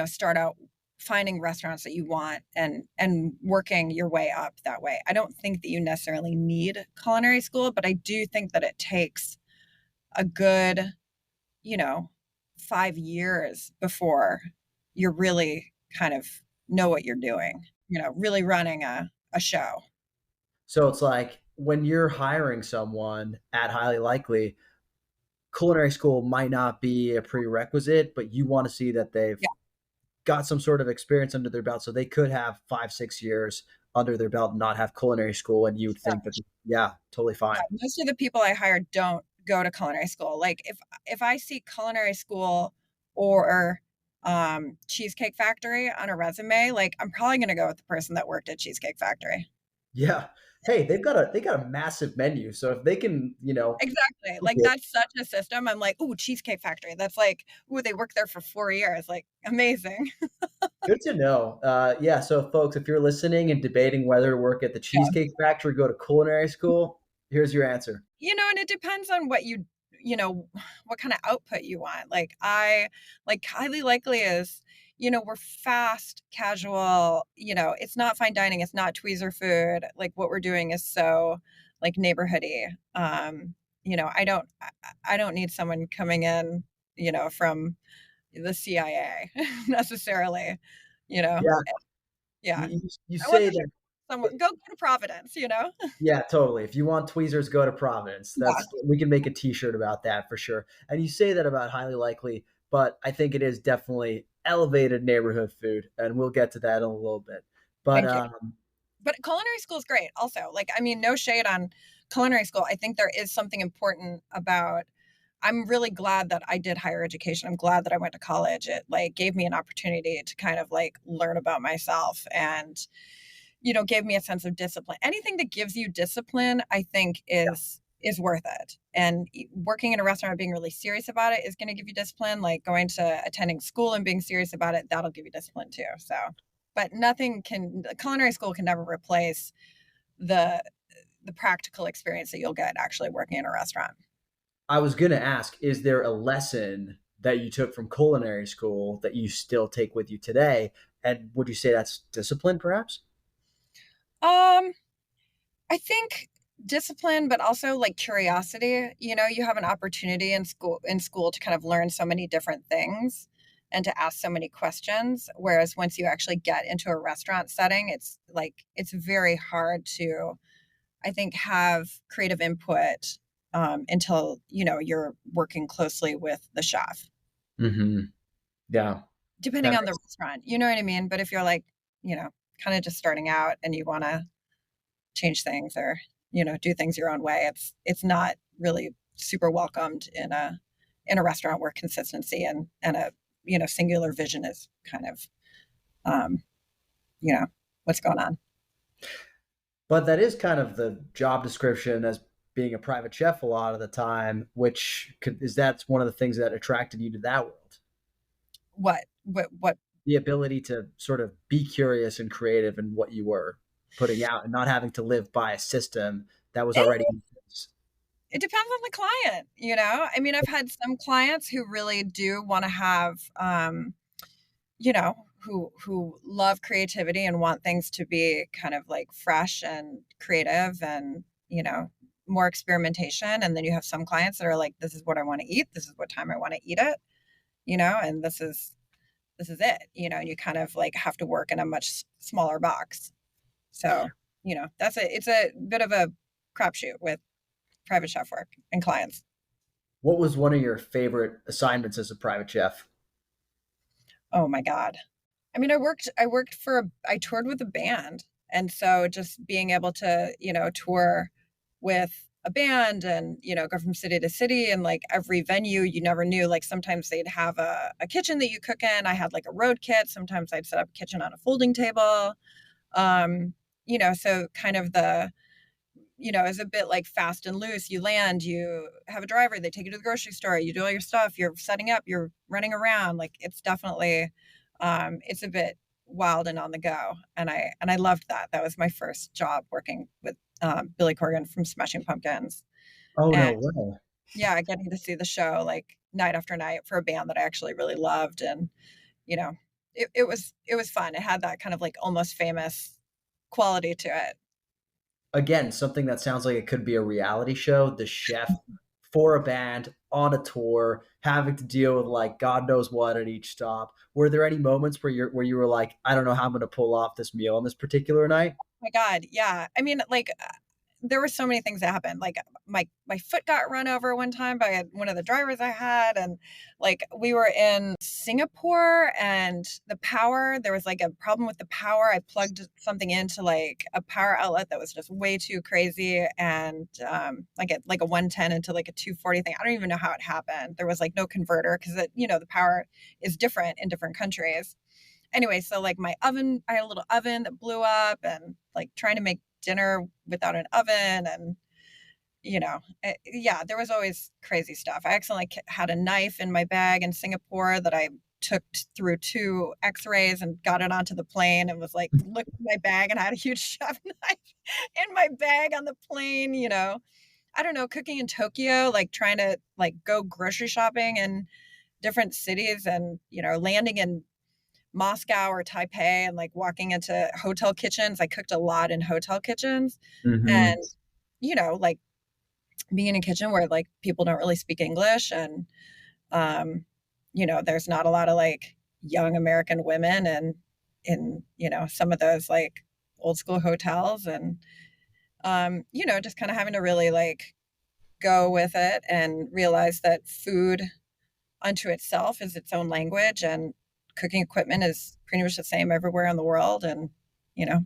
start out finding restaurants that you want and working your way up that way. I don't think that you necessarily need culinary school, but I do think that it takes a good, you know, 5 years before you're really kind of know what you're doing, really running a show. So it's like when you're hiring someone at Highly Likely, culinary school might not be a prerequisite, but you want to see that they've Yeah. got some sort of experience under their belt. So they could have 5, 6 years under their belt and not have culinary school. And you would think that, yeah, totally Yeah, fine. most of the people I hire don't go to culinary school. Like if I see culinary school or Cheesecake Factory on a resume, like I'm probably gonna go with the person that worked at Cheesecake Factory. Yeah. Hey, they got a massive menu. So if they can, Exactly. Like that's such a system. I'm like, ooh, Cheesecake Factory. That's like, ooh, they worked there for 4 years. Like amazing. good to know. Yeah. So folks, if you're listening and debating whether to work at the Yeah. Cheesecake Factory, go to culinary school, here's your answer. And it depends on what kind of output you want. Like highly likely is, we're fast, casual, it's not fine dining, it's not tweezer food. Like what we're doing is so like neighborhoody. I don't need someone coming in, from the CIA necessarily, you know. Yeah. Yeah. You I want say that. someone go to Providence. Yeah, totally. If you want tweezers, go to Providence. Yeah. We can make a T-shirt about that for sure. And you say that about Highly Likely, but I think it is definitely elevated neighborhood food, and we'll get to that in a little bit. But Thank you. But culinary school is great also. Like, I mean, no shade on culinary school. I think there is something important about I'm really glad that I did higher education. I'm glad that I went to college. It like gave me an opportunity to kind of like learn about myself and gave me a sense of discipline. Anything that gives you discipline, I think is worth it. And working in a restaurant, being really serious about it is going to give you discipline. Like going to attending school and being serious about it, that'll give you discipline too. So, but culinary school can never replace the practical experience that you'll get actually working in a restaurant. I was going to ask, is there a lesson that you took from culinary school that you still take with you today? And would you say that's discipline, perhaps? Um, I think discipline, but also like curiosity. You have an opportunity in school to kind of learn so many different things and to ask so many questions. Whereas once you actually get into a restaurant setting, it's very hard to, I think, have creative input until you're working closely with the chef, Mm-hmm. Yeah. depending That on the makes restaurant. You know what I mean? But if you're like, kind of just starting out and you want to change things or do things your own way, it's not really super welcomed in a restaurant where consistency and a singular vision is kind of um you know what's going on. But that is kind of the job description as being a private chef a lot of the time, is that's one of the things that attracted you to that world. What The ability to sort of be curious and creative in what you were putting out and not having to live by a system that was already it, in place. it depends on the client. I mean, I've had some clients who really do want to have who love creativity and want things to be kind of like fresh and creative and more experimentation. And then you have some clients that are like, this is what I want to eat, this is what time I want to eat it, and this is it, and you kind of like have to work in a much smaller box. So it's a bit of a crapshoot with private chef work and clients. What was one of your favorite assignments as a private chef? Oh my God. I mean, I toured with a band. And so just being able to, tour with a band and, go from city to city and like every venue, you never knew, like sometimes they'd have a kitchen that you cook in. I had like a road kit. Sometimes I'd set up a kitchen on a folding table. So kind of is a bit like fast and loose. You land, you have a driver, they take you to the grocery store, you do all your stuff, you're setting up, you're running around. Like it's definitely, it's a bit wild and on the go. And I loved that. That was my first job working with Billy Corrigan from Smashing Pumpkins. Oh, And no way. yeah, getting to see the show like night after night for a band that I actually really loved. And, you know, it was fun. It had that kind of like almost famous quality to it. Again, something that sounds like it could be a reality show. The chef for a band on a tour, having to deal with like God knows what at each stop. Were there any moments where you were like, I don't know how I'm going to pull off this meal on this particular night? My God, yeah. I mean, like, there were so many things that happened. Like, my foot got run over one time by one of the drivers I had, and like we were in Singapore, and there was like a problem with the power. I plugged something into like a power outlet that was just way too crazy, and like a 110 into like a 240 thing. I don't even know how it happened. There was like no converter because the power is different in different countries. Anyway, so like I had a little oven that blew up, and like trying to make dinner without an oven, and yeah, there was always crazy stuff. I accidentally had a knife in my bag in Singapore that I took through two x-rays and got it onto the plane, and was like, looked at my bag, and I had a huge chef knife in my bag on the plane. I don't know, cooking in Tokyo, like trying to like go grocery shopping in different cities, and landing in Moscow or Taipei, and like walking into hotel kitchens. I cooked a lot in hotel kitchens, Mm-hmm. and like being in a kitchen where like people don't really speak English, and there's not a lot of like young American women, and in some of those like old school hotels, and just kind of having to really like go with it and realize that food unto itself is its own language, and cooking equipment is pretty much the same everywhere in the world, and you know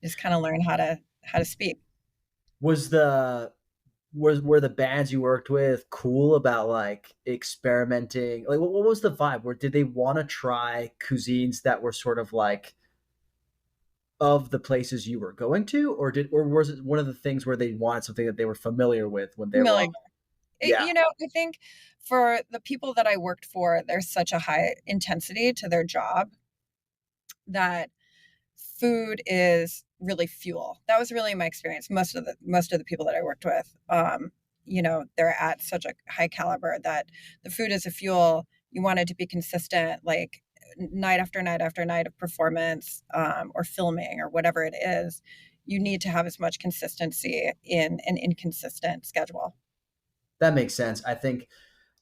just kind of learn how to speak. Was the were the bands you worked with cool about like experimenting? Like, what was the vibe? Where did they want to try cuisines that were sort of like of the places you were going to, or was it one of the things where they wanted something that they were familiar with when they were Familiar. on? Yeah, I think for the people that I worked for, there's such a high intensity to their job that food is really fuel. That was really my experience. Most of the people that I worked with, they're at such a high caliber that the food is a fuel. You want it to be consistent, like night after night after night of performance, or filming or whatever it is. You need to have as much consistency in an inconsistent schedule. that makes sense. I think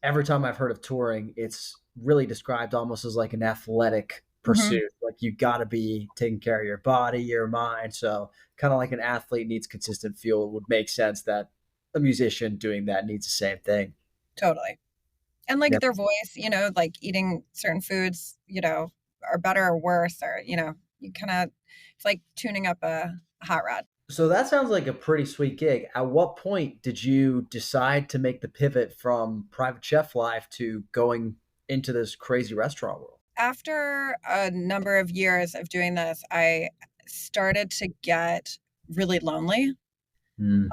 every time I've heard of touring, it's really described almost as like an athletic Hmm. pursuit. Like you got to be taking care of your body, your mind. So kind of like an athlete needs consistent fuel, it would make sense that a musician doing that needs the same thing. Totally. And like Yeah. their voice, like eating certain foods, are better or worse, or, you kind of, it's like tuning up a hot rod. So that sounds like a pretty sweet gig. At what point did you decide to make the pivot from private chef life to going into this crazy restaurant world? After a number of years of doing this, I started to get really lonely. Mm.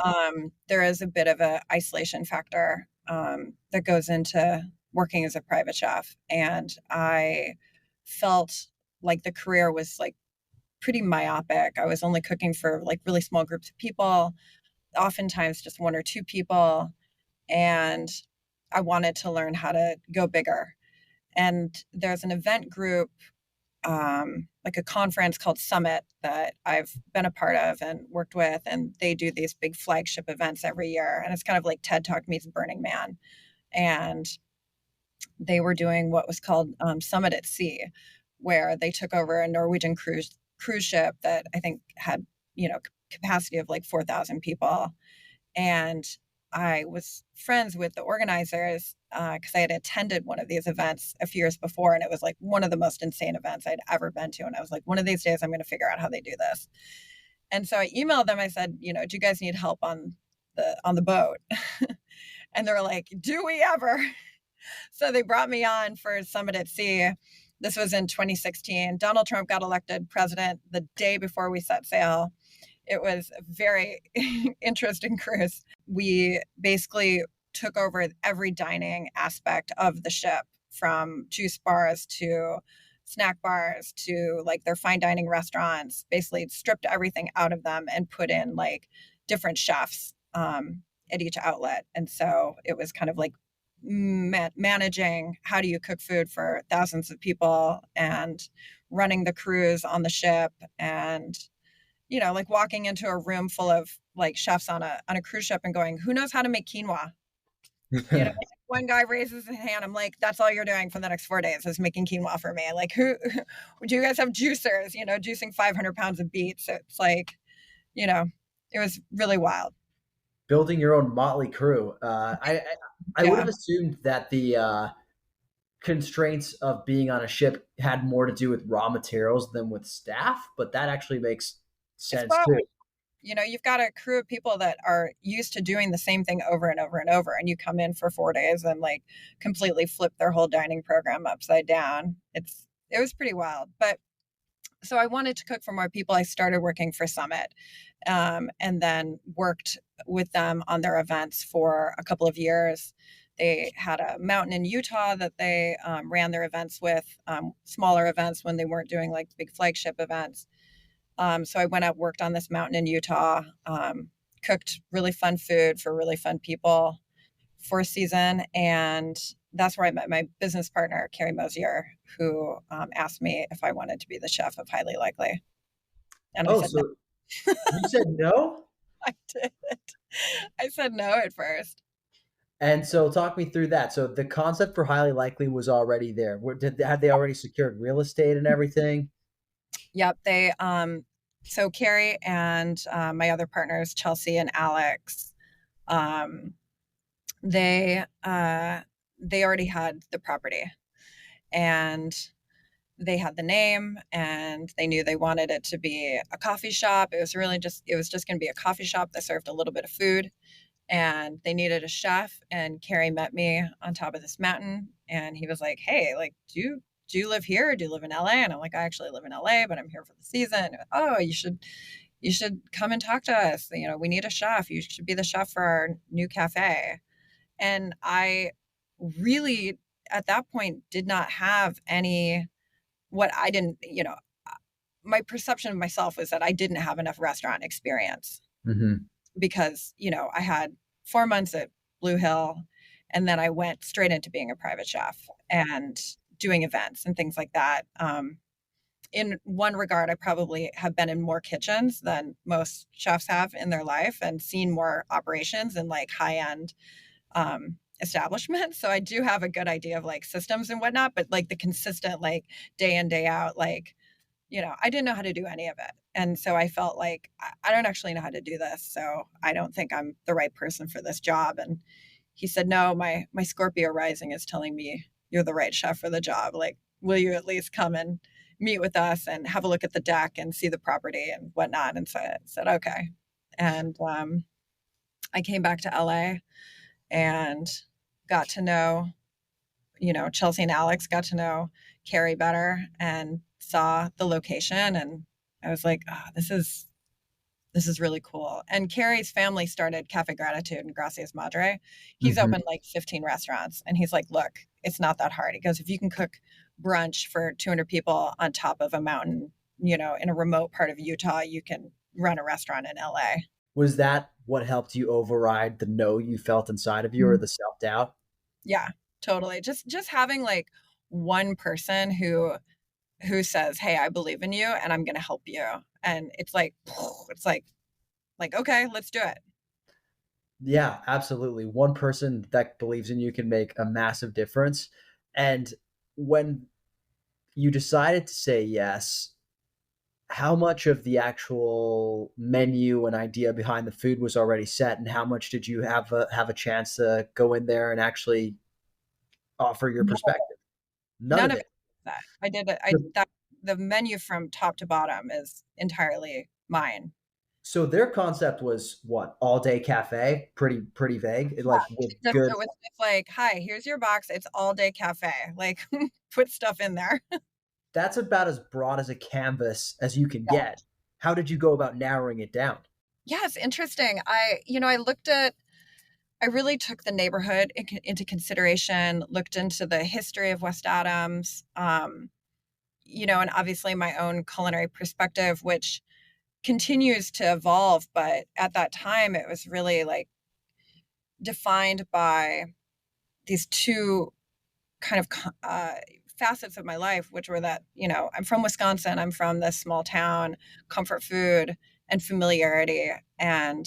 There is a bit of a isolation factor that goes into working as a private chef, and I felt like the career was like pretty myopic. I was only cooking for like really small groups of people, oftentimes just one or two people, and I wanted to learn how to go bigger. And there's an event group, like a conference called Summit, that I've been a part of and worked with, and they do these big flagship events every year, and it's kind of like TED Talk meets Burning Man. And they were doing what was called Summit at Sea, where they took over a Norwegian cruise ship that I think had capacity of like 4,000 people. And I was friends with the organizers because I had attended one of these events a few years before, and it was like one of the most insane events I'd ever been to. And I was like, one of these days I'm going to figure out how they do this. And so I emailed them. I said, do you guys need help on the boat? And they were like, do we ever? So they brought me on for Summit at Sea. This was in 2016. Donald Trump got elected president the day before we set sail. It was a very interesting cruise. We basically took over every dining aspect of the ship, from juice bars to snack bars to like their fine dining restaurants, basically stripped everything out of them and put in like different chefs at each outlet. And so it was kind of like managing how do you cook food for thousands of people, and running the cruise on the ship, and like walking into a room full of like chefs on a cruise ship and going, who knows how to make quinoa? You know, one guy raises his hand. I'm like, that's all you're doing for the next 4 days is making quinoa for me. Like, who do you guys have juicers, juicing 500 pounds of beets? So it's like, you know, it was really wild. Building your own motley crew. I would Yeah. have assumed that the constraints of being on a ship had more to do with raw materials than with staff, but that actually makes It's sense both. too. You've got a crew of people that are used to doing the same thing over and over and over. And you come in for 4 days and like completely flip their whole dining program upside down. It was pretty wild. But so I wanted to cook for more people. I started working for Summit, and then worked with them on their events for a couple of years. They had a mountain in Utah that they ran their events with, smaller events when they weren't doing like big flagship events. So I went out, worked on this mountain in Utah, cooked really fun food for really fun people for a season. And that's where I met my business partner, Carrie Mosier, who asked me if I wanted to be the chef of Highly Likely. And I Oh, said, no, so you said no? I did. I said no at first. And so talk me through that. So the concept for highly likely was already there. Had they already secured real estate and everything? Yep. So Carrie and my other partners, Chelsea and Alex, um, they, uh, they already had the property and they had the name and they knew they wanted it to be a coffee shop. It was just going to be a coffee shop that served a little bit of food, and they needed a chef. And Carrie met me on top of this mountain and he was like, hey, like, do you live here or do you live in LA? And I'm like, I actually live in LA, but I'm here for the season. Oh, you should come and talk to us. We need a chef. You should be the chef for our new cafe. And I really, at that point, did not have any, what I didn't, my perception of myself was that I didn't have enough restaurant experience Mm-hmm. because, I had 4 months at Blue Hill and then I went straight into being a private chef and doing events and things like that. In one regard, I probably have been in more kitchens than most chefs have in their life and seen more operations and like high end establishments. So I do have a good idea of like systems and whatnot, but like the consistent, like day in, day out, like, I didn't know how to do any of it. And so I felt like I don't actually know how to do this. So I don't think I'm the right person for this job. And he said, no, my Scorpio rising is telling me you're the right chef for the job. Like, will you at least come and meet with us and have a look at the deck and see the property and whatnot? And so I said, okay. And I came back to LA and got to know, Chelsea and Alex, got to know Carrie better and saw the location. And I was like, oh, this is really cool. And Carrie's family started Cafe Gratitude in Gracias Madre. He's Mm-hmm. opened like 15 restaurants. And he's like, look, it's not that hard. He goes, if you can cook brunch for 200 people on top of a mountain, in a remote part of Utah, you can run a restaurant in LA. Was that what helped you override the no you felt inside of you or the self doubt? Yeah, totally. Just having like one person who says, "Hey, I believe in you and I'm going to help you." And it's like it's like okay, let's do it. Yeah, absolutely. One person that believes in you can make a massive difference. And when you decided to say yes, how much of the actual menu and idea behind the food was already set, and how much did you have a chance to go in there and actually offer your No, perspective? None none of of it. it. That I did it. I that the menu from top to bottom is entirely mine. So their concept was what? All day cafe? Pretty vague. Like with It good. was just like, "Hi, here's your box. It's all day cafe." Like put stuff in there. That's about as broad as a canvas as you can get. How did you go about narrowing it down? Yeah, it's interesting. I really took the neighborhood into consideration, looked into the history of West Adams, and obviously my own culinary perspective, which continues to evolve. But at that time, it was really like defined by these two kind of facets of my life, which were that, I'm from Wisconsin, I'm from this small town, comfort food and familiarity. And,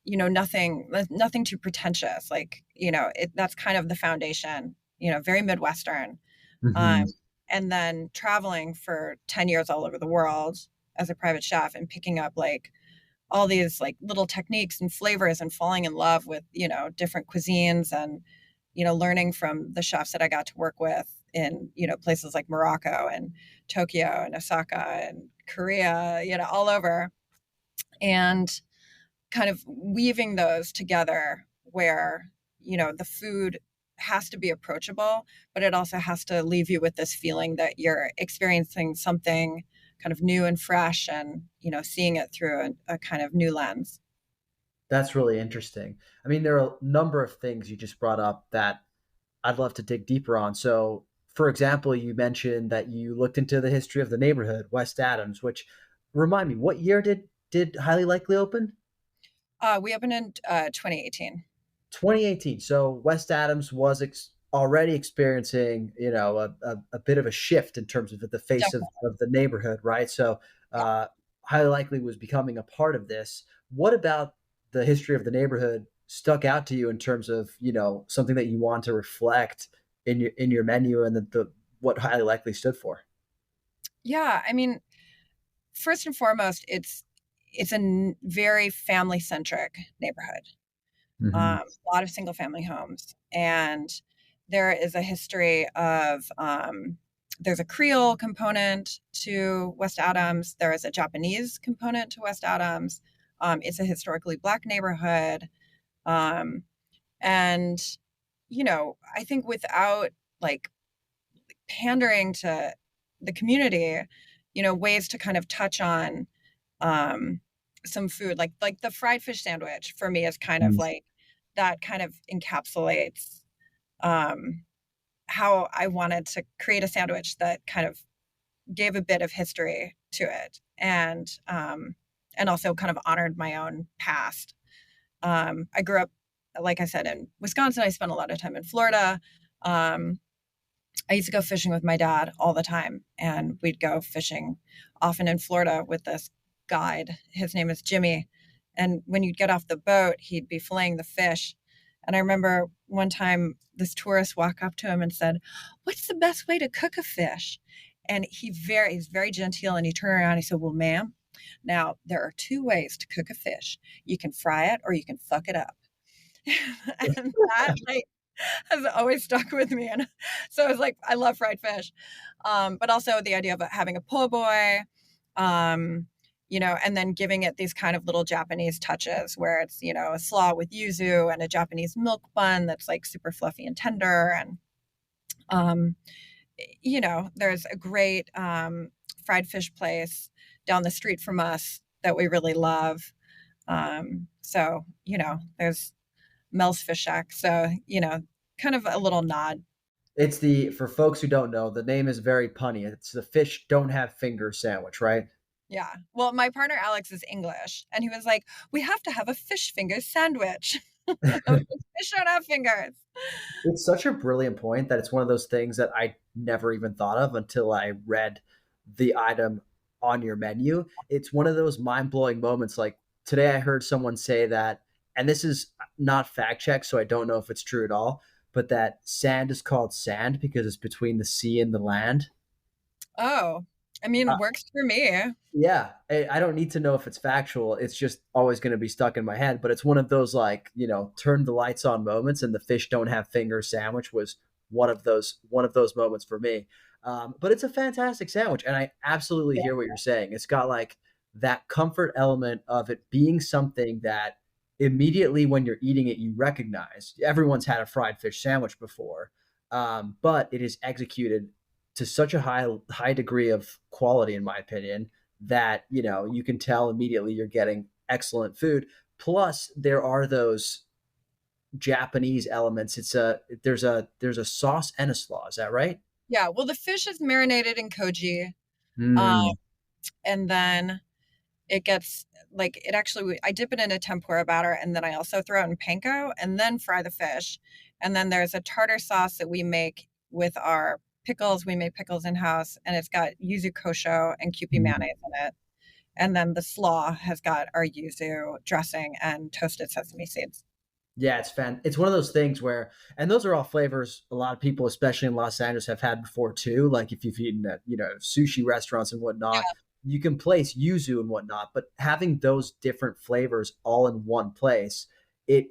nothing too pretentious. Like, that's kind of the foundation, very Midwestern. Um, Hmm. and then traveling for 10 years all over the world as a private chef and picking up like all these like little techniques and flavors and falling in love with, different cuisines and, learning from the chefs that I got to work with in, places like Morocco and Tokyo and Osaka and Korea, all over. And kind of weaving those together where, the food has to be approachable, but it also has to leave you with this feeling that you're experiencing something kind of new and fresh and, seeing it through a kind of new lens. That's really interesting. I mean, there are a number of things you just brought up that I'd love to dig deeper on. So, for example, you mentioned that you looked into the history of the neighborhood, West Adams, which remind me, what year did Highly Likely open? We opened in 2018. 2018. So West Adams was already experiencing, a bit of a shift in terms of the face Definitely. of the neighborhood, right? So Yeah. Highly Likely was becoming a part of this. What about the history of the neighborhood stuck out to you in terms of, something that you want to reflect in your menu and the what Highly Likely stood for? Yeah. I mean, first and foremost, it's a very family centric neighborhood. Hmm. A lot of single family homes. And there is a history of, there's a Creole component to West Adams, there is a Japanese component to West Adams. It's a historically Black neighborhood. Um, and, I think without like pandering to the community, ways to kind of touch on um, some food like the fried fish sandwich for me is kind of like that kind of encapsulates um, how I wanted to create a sandwich that kind of gave a bit of history to it and also kind of honored my own past. I grew up, like I said, in Wisconsin. I spent a lot of time in Florida. Um, I used to go fishing with my dad all the time, and we'd go fishing often in Florida with this guide. His name is Jimmy. And when you'd get off the boat, he'd be filleting the fish. And I remember one time this tourist walked up to him and said, "What's the best way to cook a fish?" And he's very genteel, and he turned around and he said, "Well, ma'am, now there are two ways to cook a fish. You can fry it or you can fuck it up." And that like has always stuck with me. And so I was like, I love fried fish. But also the idea of having a po' boy, um, and then giving it these kind of little Japanese touches where it's, a slaw with yuzu and a Japanese milk bun that's like super fluffy and tender. And, um, there's a great fried fish place down the street from us that we really love. So, there's Mel's Fish Shack. So, kind of a little nod. It's the for folks who don't know, the name is very punny. It's the fish don't have fingers sandwich, right? Yeah. Well, my partner Alex is English, and he was like, "We have to have a fish finger sandwich." I was like, "Fish don't have fingers." It's such a brilliant point that it's one of those things that I never even thought of until I read the item on your menu. It's one of those mind blowing moments. Like today, I heard someone say that, and this is not fact checked, so I don't know if it's true at all, but that sand is called sand because it's between the sea and the land. Oh, I mean, works for me. Yeah, I don't need to know if it's factual. It's just always going to be stuck in my head. But it's one of those like turn the lights on moments, and the fish don't have fingers sandwich was one of those moments for me. But it's a fantastic sandwich, and I absolutely Yeah. hear what you're saying. It's got like that comfort element of it being something that immediately when you're eating it you recognize. Everyone's had a fried fish sandwich before, but it is executed to such a high degree of quality in my opinion that you can tell immediately you're getting excellent food. Plus there are those Japanese elements. There's a sauce and a slaw, is that right? Yeah. Well, the fish is marinated in koji, um, Mm. and then it gets like it actually. I dip it in a tempura batter, and then I also throw it in panko, and then fry the fish. And then there's a tartar sauce that we make with our pickles. We make pickles in house, and it's got yuzu kosho and Kewpie Mm. mayonnaise in it. And then the slaw has got our yuzu dressing and toasted sesame seeds. Yeah, it's one of those things where, and those are all flavors a lot of people, especially in Los Angeles, have had before too. Like if you've eaten at, sushi restaurants and whatnot, you can place yuzu and whatnot, but having those different flavors all in one place, it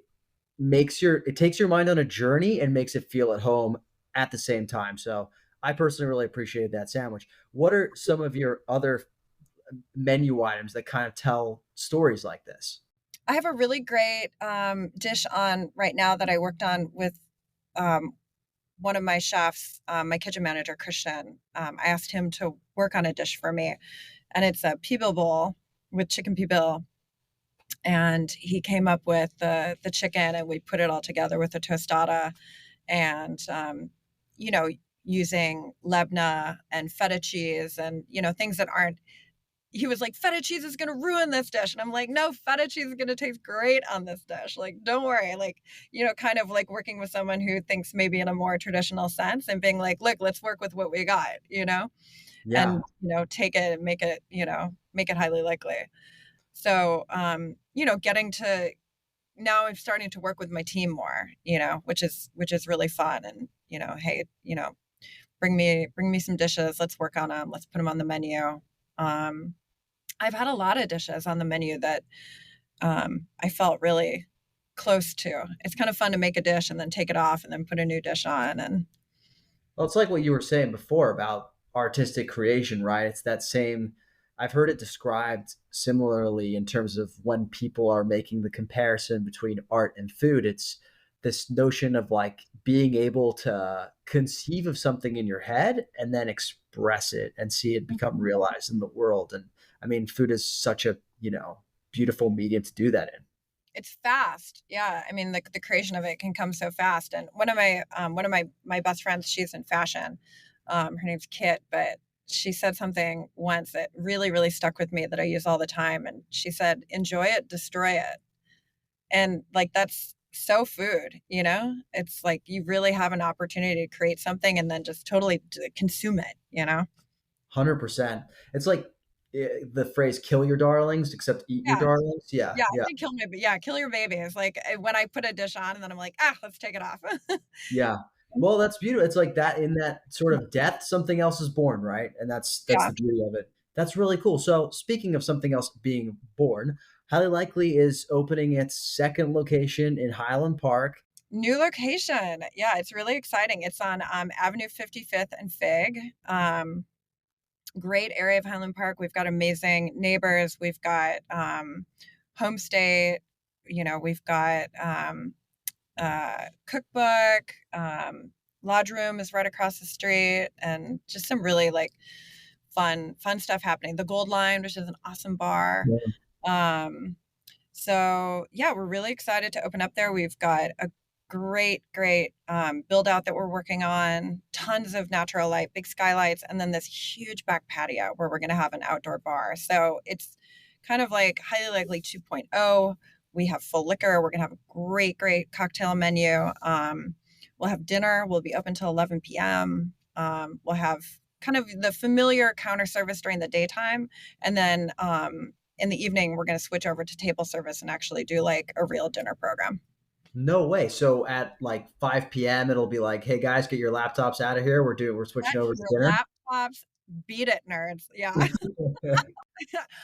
it takes your mind on a journey and makes it feel at home at the same time. So I personally really appreciated that sandwich. What are some of your other menu items that kind of tell stories like this? I have a really great dish on right now that I worked on with um, one of my chefs, my kitchen manager, Christian. I asked him to work on a dish for me, and it's a pibil bowl with chicken pibil. And he came up with the chicken, and we put it all together with a tostada, and you know, using lebna and feta cheese, and things that aren't. He was like, feta cheese is going to ruin this dish. And I'm like, no, feta cheese is going to taste great on this dish. Like, don't worry. Like, kind of like working with someone who thinks maybe in a more traditional sense and being like, look, let's work with what we got, Yeah, and, take it and make it highly likely. So, getting to now I'm starting to work with my team more, which is really fun. And, hey, bring me some dishes. Let's work on them. Let's put them on the menu. Um, I've had a lot of dishes on the menu that I felt really close to. It's kind of fun to make a dish and then take it off and then put a new dish on. And well, it's like what you were saying before about artistic creation, right? It's that same. I've heard it described similarly in terms of when people are making the comparison between art and food. It's this notion of like being able to conceive of something in your head and then express it and see it become realized in the world. And I mean, food is such a, beautiful medium to do that in. it's fast. Yeah. I mean, the creation of it can come so fast. And one of my best friends, she's in fashion. Her name's Kit, but she said something once that really, really stuck with me that I use all the time. And she said, enjoy it, destroy it. And like that's so food. It's like you really have an opportunity to create something and then just totally consume it. 100%. It's like the phrase "kill your darlings," except eat your Yeah. darlings. Yeah, Yeah, I yeah, think kill your baby. It's like when I put a dish on and then I'm like, let's take it off. yeah. Well, that's beautiful. It's like that in that sort of death, something else is born, right? And that's Yeah. the beauty of it. That's really cool. So, speaking of something else being born, Highly Likely is opening its second location in Highland Park. New location. Yeah, it's really exciting. It's on Avenue 55th and Fig. Great area of Highland Park. We've got amazing neighbors. We've got homestay. We've got cookbook. Lodge room is right across the street, and just some really like fun stuff happening. The Gold Line, which is an awesome bar. Yeah. Um, So yeah, we're really excited to open up there. We've got a great build out that we're working on, tons of natural light, big skylights, and then this huge back patio where we're going to have an outdoor bar. So it's kind of like Highly Likely 2.0. We have full liquor. We're going to have a great cocktail menu. We'll have dinner. We'll be open till 11 p.m. We'll have kind of the familiar counter service during the daytime, and then in the evening, we're going to switch over to table service and actually do like a real dinner program. No way. So at like 5 p.m., it'll be like, "Hey guys, get your laptops out of here. We're switching Get over to your dinner." laptops, beat it, nerds. Yeah.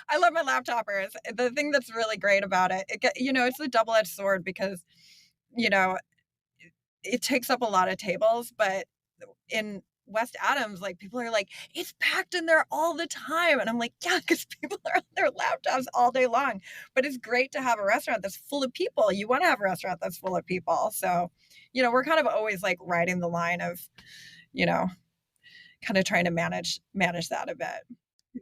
I love my laptopers. The thing that's really great about it's a double edged sword because, you know, it takes up a lot of tables, but in West Adams, like people are like, it's packed in there all the time. And I'm like, yeah, because people are on their laptops all day long. But it's great to have a restaurant that's full of people. You want to have a restaurant that's full of people. So, we're kind of always like riding the line of, you know, kind of trying to manage that a bit.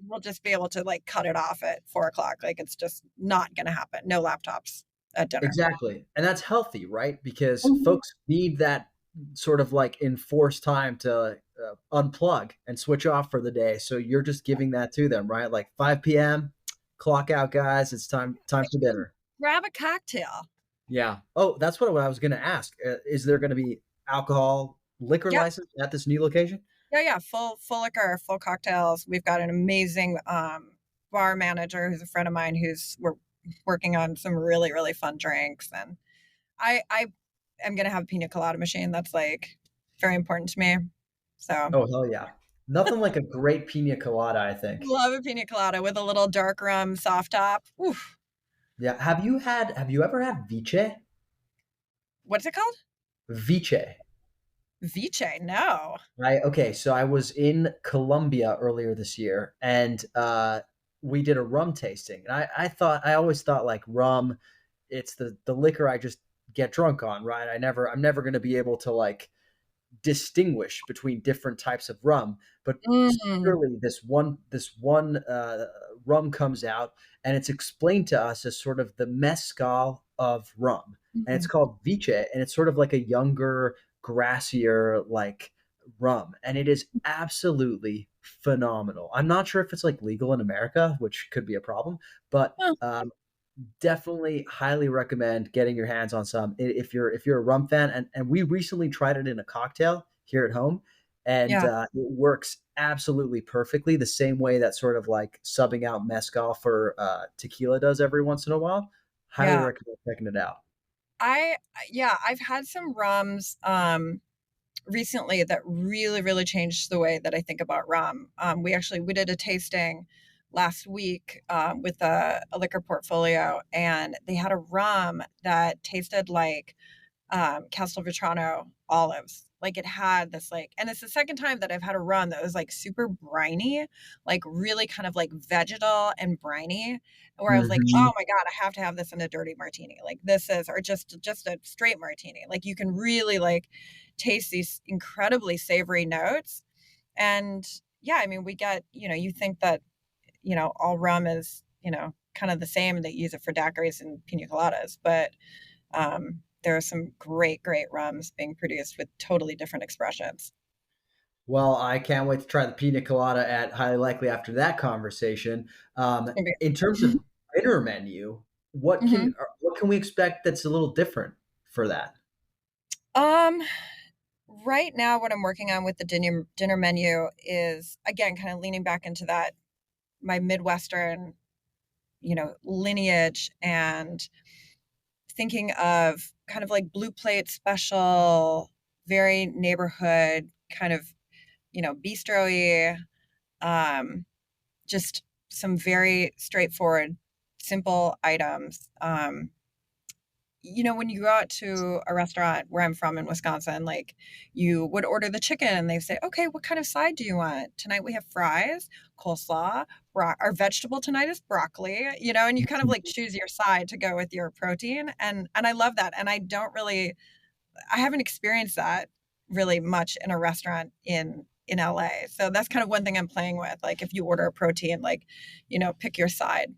We'll just be able to like cut it off at 4 o'clock. Like it's just not gonna happen. No laptops at dinner. Exactly. And that's healthy, right? Because Mhm. folks need that sort of like enforced time to unplug and switch off for the day. So you're just giving that to them, right? Like 5 p.m., clock out, guys. It's time for dinner. Grab a cocktail. Yeah. Oh, that's what I was going to ask. Is there going to be alcohol liquor Yep. license at this new location? Yeah, yeah. Full liquor, full cocktails. We've got an amazing bar manager who's a friend of mine we're working on some really, really fun drinks. And I am going to have a pina colada machine. That's like very important to me. So Oh, hell yeah. Nothing like a great pina colada, I think. love a pina colada with a little dark rum soft top. Oof. Yeah. Have you ever had vice? What's it called? Vice. Vice. No. Okay, so I was in Colombia earlier this year, and we did a rum tasting. And I always thought like rum, it's the liquor I just get drunk on, right? I'm never going to be able to like distinguish between different types of rum. But Mm. surely this one rum comes out, and it's explained to us as sort of the mezcal of rum, and it's Mm. called vice, and it's sort of like a younger, grassier like rum, and it is absolutely phenomenal. I'm not sure if it's like legal in America, which could be a problem, but Oh, definitely highly recommend getting your hands on some if you're a rum fan. And we recently tried it in a cocktail here at home, and yeah. it works absolutely perfectly the same way that sort of like subbing out mezcal for tequila does every once in a while. Highly Yeah. recommend checking it out. I yeah, I've had some rums recently that really, really changed the way that I think about rum. We did a tasting last week with a liquor portfolio, and they had a rum that tasted like Castelvetrano olives. Like it had this like, and it's the second time that I've had a rum that was like super briny, like really kind of like vegetal and briny, where I was like, Hmm. oh my god, I have to have this in a dirty martini. Like this is, or just a straight martini. Like you can really like taste these incredibly savory notes. And yeah, I mean, we get, you think that all rum is kind of the same. They use it for daiquiris and pina coladas, but there are some great, great rums being produced with totally different expressions. Well, I can't wait to try the pina colada at highly likely after that conversation. It's gonna In terms of be dinner menu, Mhm. what can we expect that's a little different for that? Um, right now, what I'm working on with the dinner menu is again kind of leaning back into that my Midwestern, lineage and thinking of kind of like blue plate special, very neighborhood kind of, bistro-y, um, just some very straightforward, simple items. When you go out to a restaurant where I'm from in Wisconsin, like you would order the chicken and they say, okay, what kind of side do you want? Tonight we have fries, coleslaw, our vegetable tonight is broccoli, and you kind of like choose your side to go with your protein. And I love that. And I haven't experienced that really much in a restaurant in LA. So that's kind of one thing I'm playing with. Like if you order a protein, like, pick your side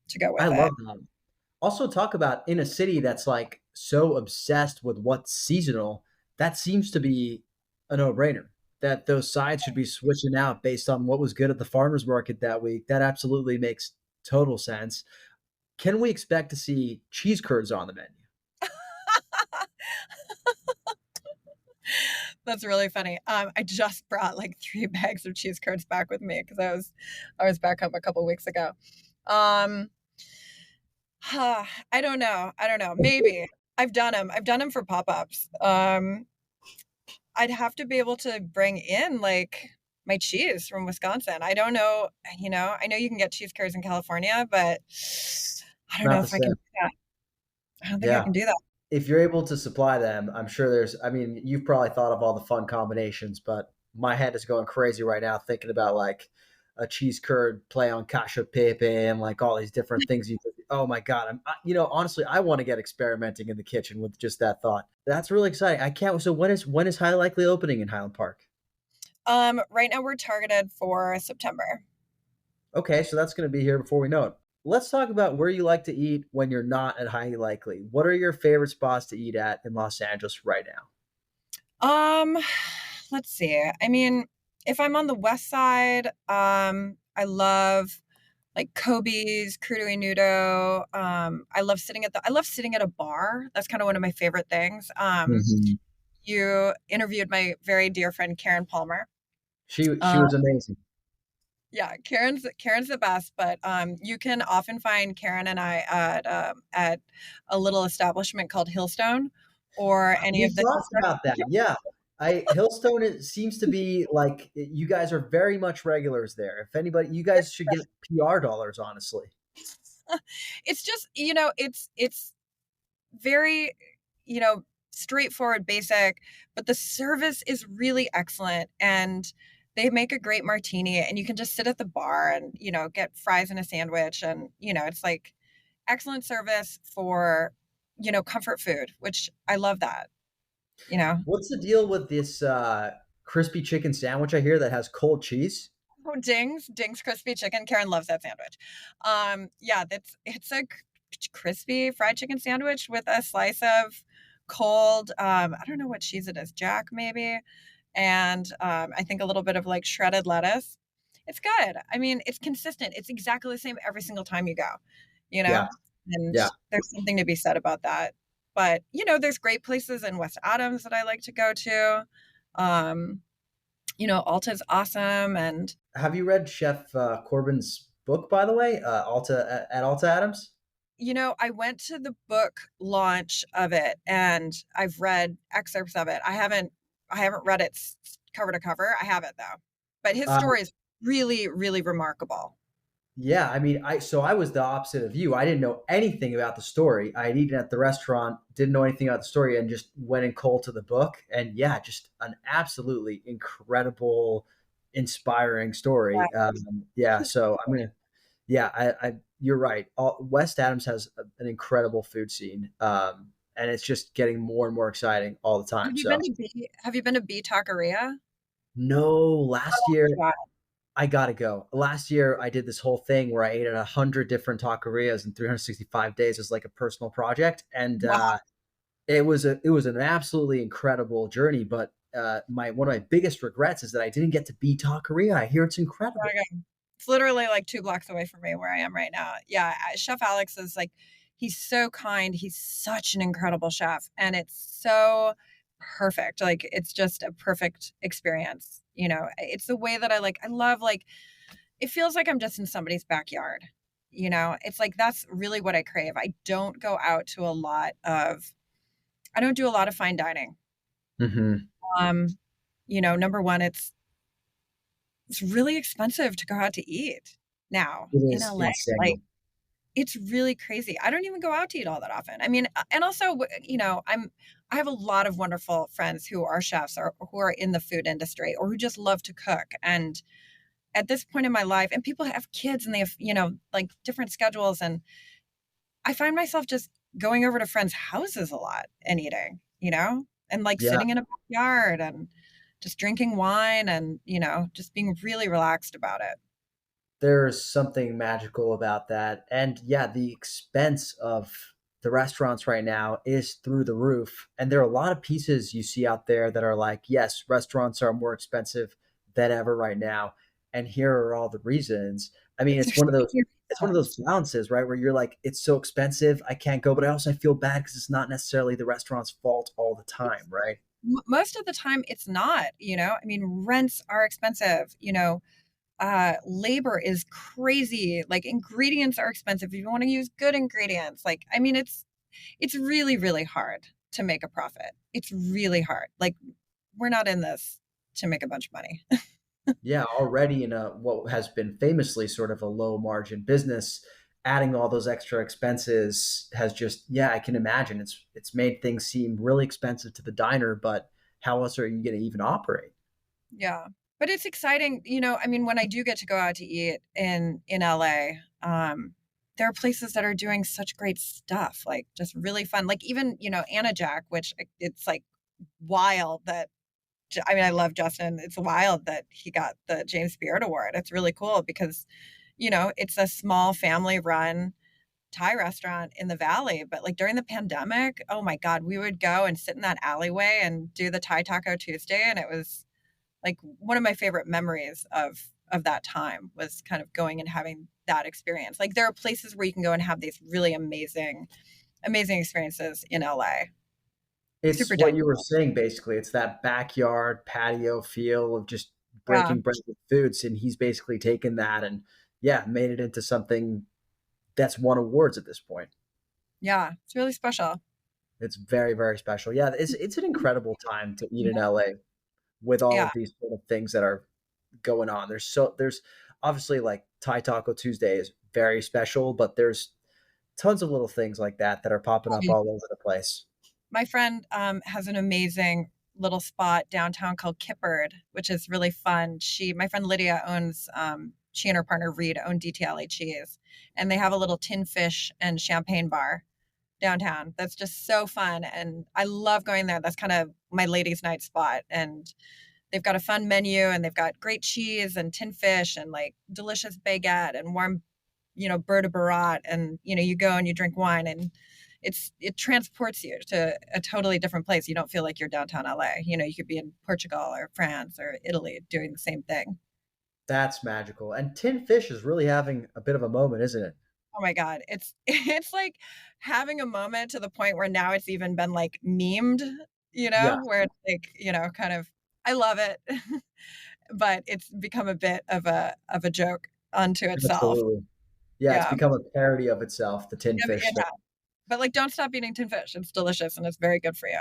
to go I with it. love that. Also, talk about in a city that's like so obsessed with what's seasonal, that seems to be a no-brainer. That those sides should be switching out based on what was good at the farmers market that week. That absolutely makes total sense. Can we expect to see cheese curds on the menu? That's really funny. I just brought like 3 bags of cheese curds back with me because I was back home a couple weeks ago. Um, I don't know. I don't know. Maybe I've done them. I've done them for pop-ups. I'd have to be able to bring in like my cheese from Wisconsin. I don't know. I know you can get cheese curds in California, but I don't know Not the if I can same. do that. I don't think I Yeah. can do that. If you're able to supply them, I'm sure I mean, you've probably thought of all the fun combinations, but my head is going crazy right now thinking about like a cheese curd play on cacio pepe and like all these different things oh my God. Honestly, I want to get experimenting in the kitchen with just that thought. That's really exciting. I can't. So when is High Likely opening in Highland Park? Right now we're targeted for September. Okay, so that's going to be here before we know it. Let's talk about where you like to eat when you're not at High Likely. What are your favorite spots to eat at in Los Angeles right now? Um, let's see. I mean, if I'm on the west side, I love like Kobe's, Crudo y Nudo. I love sitting at a bar. That's kind of one of my favorite things. Mhm. You interviewed my very dear friend Karen Palmer. She Uh, was amazing. Yeah, Karen's the best, but you can often find Karen and I at a little establishment called Hillstone or any We of the talked construction. about that. Yeah. Hillstone, it seems to be like you guys are very much regulars there. If anybody, you guys should get PR dollars, honestly. It's just, it's very, you know, straightforward, basic, but the service is really excellent and they make a great martini and you can just sit at the bar and, get fries and a sandwich and, it's like excellent service for, comfort food, which I love that, you know. What's the deal with this crispy chicken sandwich I hear that has cold cheese? Oh, Dings crispy chicken. Karen loves that sandwich. Yeah, it's a crispy fried chicken sandwich with a slice of cold, I don't know what cheese it is, Jack maybe, and I think a little bit of like shredded lettuce. It's good. I mean, it's consistent. It's exactly the same every single time you go, you Yeah. know, and Yeah. there's something to be said about that. But there's great places in West Adams that I like to go to. Um, Alta's awesome, and Have you read Chef Corbin's book, by the way, Alta at Alta Adams? I went to the book launch of it and I've read excerpts of it. I haven't read it cover to cover. I have it though. But his Uh, story is really, really remarkable. Yeah, I mean, I was the opposite of you. I didn't know anything about the story. I had eaten at the restaurant, didn't know anything about the story, and just went in cold to the book. And yeah, just an absolutely incredible, inspiring Yeah. story. Yeah, so I'm gonna. Yeah, you're right. West Adams has an incredible food scene, and it's just getting more and more exciting all the time. So Have you been to B Taqueria? no, last Oh year my God. I gotta go. Last year, I did this whole thing where I ate at 100 different taquerias in 365 days as like a personal project, and Wow. it was an absolutely incredible journey. But my one of my biggest regrets is that I didn't get to be taqueria. I hear it's incredible. It's literally like 2 blocks away from me where I am right now. Yeah, Chef Alex is like he's so kind, he's such an incredible chef, and it's so perfect. Like, it's just a perfect experience, It's the way that I love, like it feels like I'm just in somebody's backyard, It's like that's really what I crave. I don't do a lot of fine dining. Hmm. Um, number 1, it's really expensive to go out to eat now It in is LA, like insane. it's really crazy. I don't even go out to eat all that often. I mean, and also, I have a lot of wonderful friends who are chefs or who are in the food industry or who just love to cook. And at this point in my life, and people have kids and they have, like different schedules. And I find myself just going over to friends' houses a lot and eating, and like Yeah, sitting in a backyard and just drinking wine and, just being really relaxed about it. there's something magical about that. And yeah, the expense of the restaurants right now is through the roof. And there are a lot of pieces you see out there that are like, yes, restaurants are more expensive than ever right now. And here are all the reasons. I mean, There's so many it's one of those reasons. balances, right? Where you're like, it's so expensive, I can't go, but I also feel bad because it's not necessarily the restaurant's fault all the time, right? Most of the time it's not, I mean, rents are expensive, labor is crazy, like ingredients are expensive if you want to use good ingredients. Like, I mean, it's really, really hard to make a profit. It's really hard. Like, we're not in this to make a bunch of money. Yeah, already in a what has been famously sort of a low margin business, adding all those extra expenses has just yeah, I can imagine it's made things seem really expensive to the diner, but how else are you going to even operate? Yeah. But it's exciting, I mean, when I do get to go out to eat in LA, there are places that are doing such great stuff, like just really fun. Like even, Anna Jack, which it's like wild that I mean, I love Justin. It's wild that he got the James Beard Award. It's really cool because, it's a small family run Thai restaurant in the valley. But like during the pandemic, oh my God, we would go and sit in that alleyway and do the Thai Taco Tuesday. And it was like one of my favorite memories of that time was kind of going and having that experience. Like there are places where you can go and have these really amazing, amazing experiences in LA. It's Super what genuine. you were saying basically. It's that backyard patio feel of just Yeah. breaking bread with foods, and he's basically taken that and yeah, made it into something that's won awards at this point. Yeah. It's really special. It's very, very special. Yeah, it's an incredible time to eat in LA with all Yeah. of these sort of things that are going on. There's obviously like Thai Taco Tuesday is very special, but there's tons of little things like that that are popping up all over the place. My friend has an amazing little spot downtown called Kippard, which is really fun. My friend Lydia owns, she and her partner Reed own DTLA Cheese, and they have a little tin fish and champagne bar downtown. That's just so fun, and I love going there. That's kind of my ladies' night spot, and they've got a fun menu, and they've got great cheese and tin fish and like delicious baguette and warm, beurre de barat, and you go and you drink wine, and it transports you to a totally different place. You don't feel like you're downtown LA. You could be in Portugal or France or Italy doing the same thing. That's magical. And Tin Fish is really having a bit of a moment, isn't it? Oh my god, it's it's like having a moment to the point where now it's even been like memed, Yeah, where it's like, kind of, I love it, but it's become a bit of a joke unto itself. absolutely. Yeah, it's Yeah. become a parody of itself, the Tin Fish thing. Yeah. But like, don't stop eating tin fish. It's delicious and it's very good for you.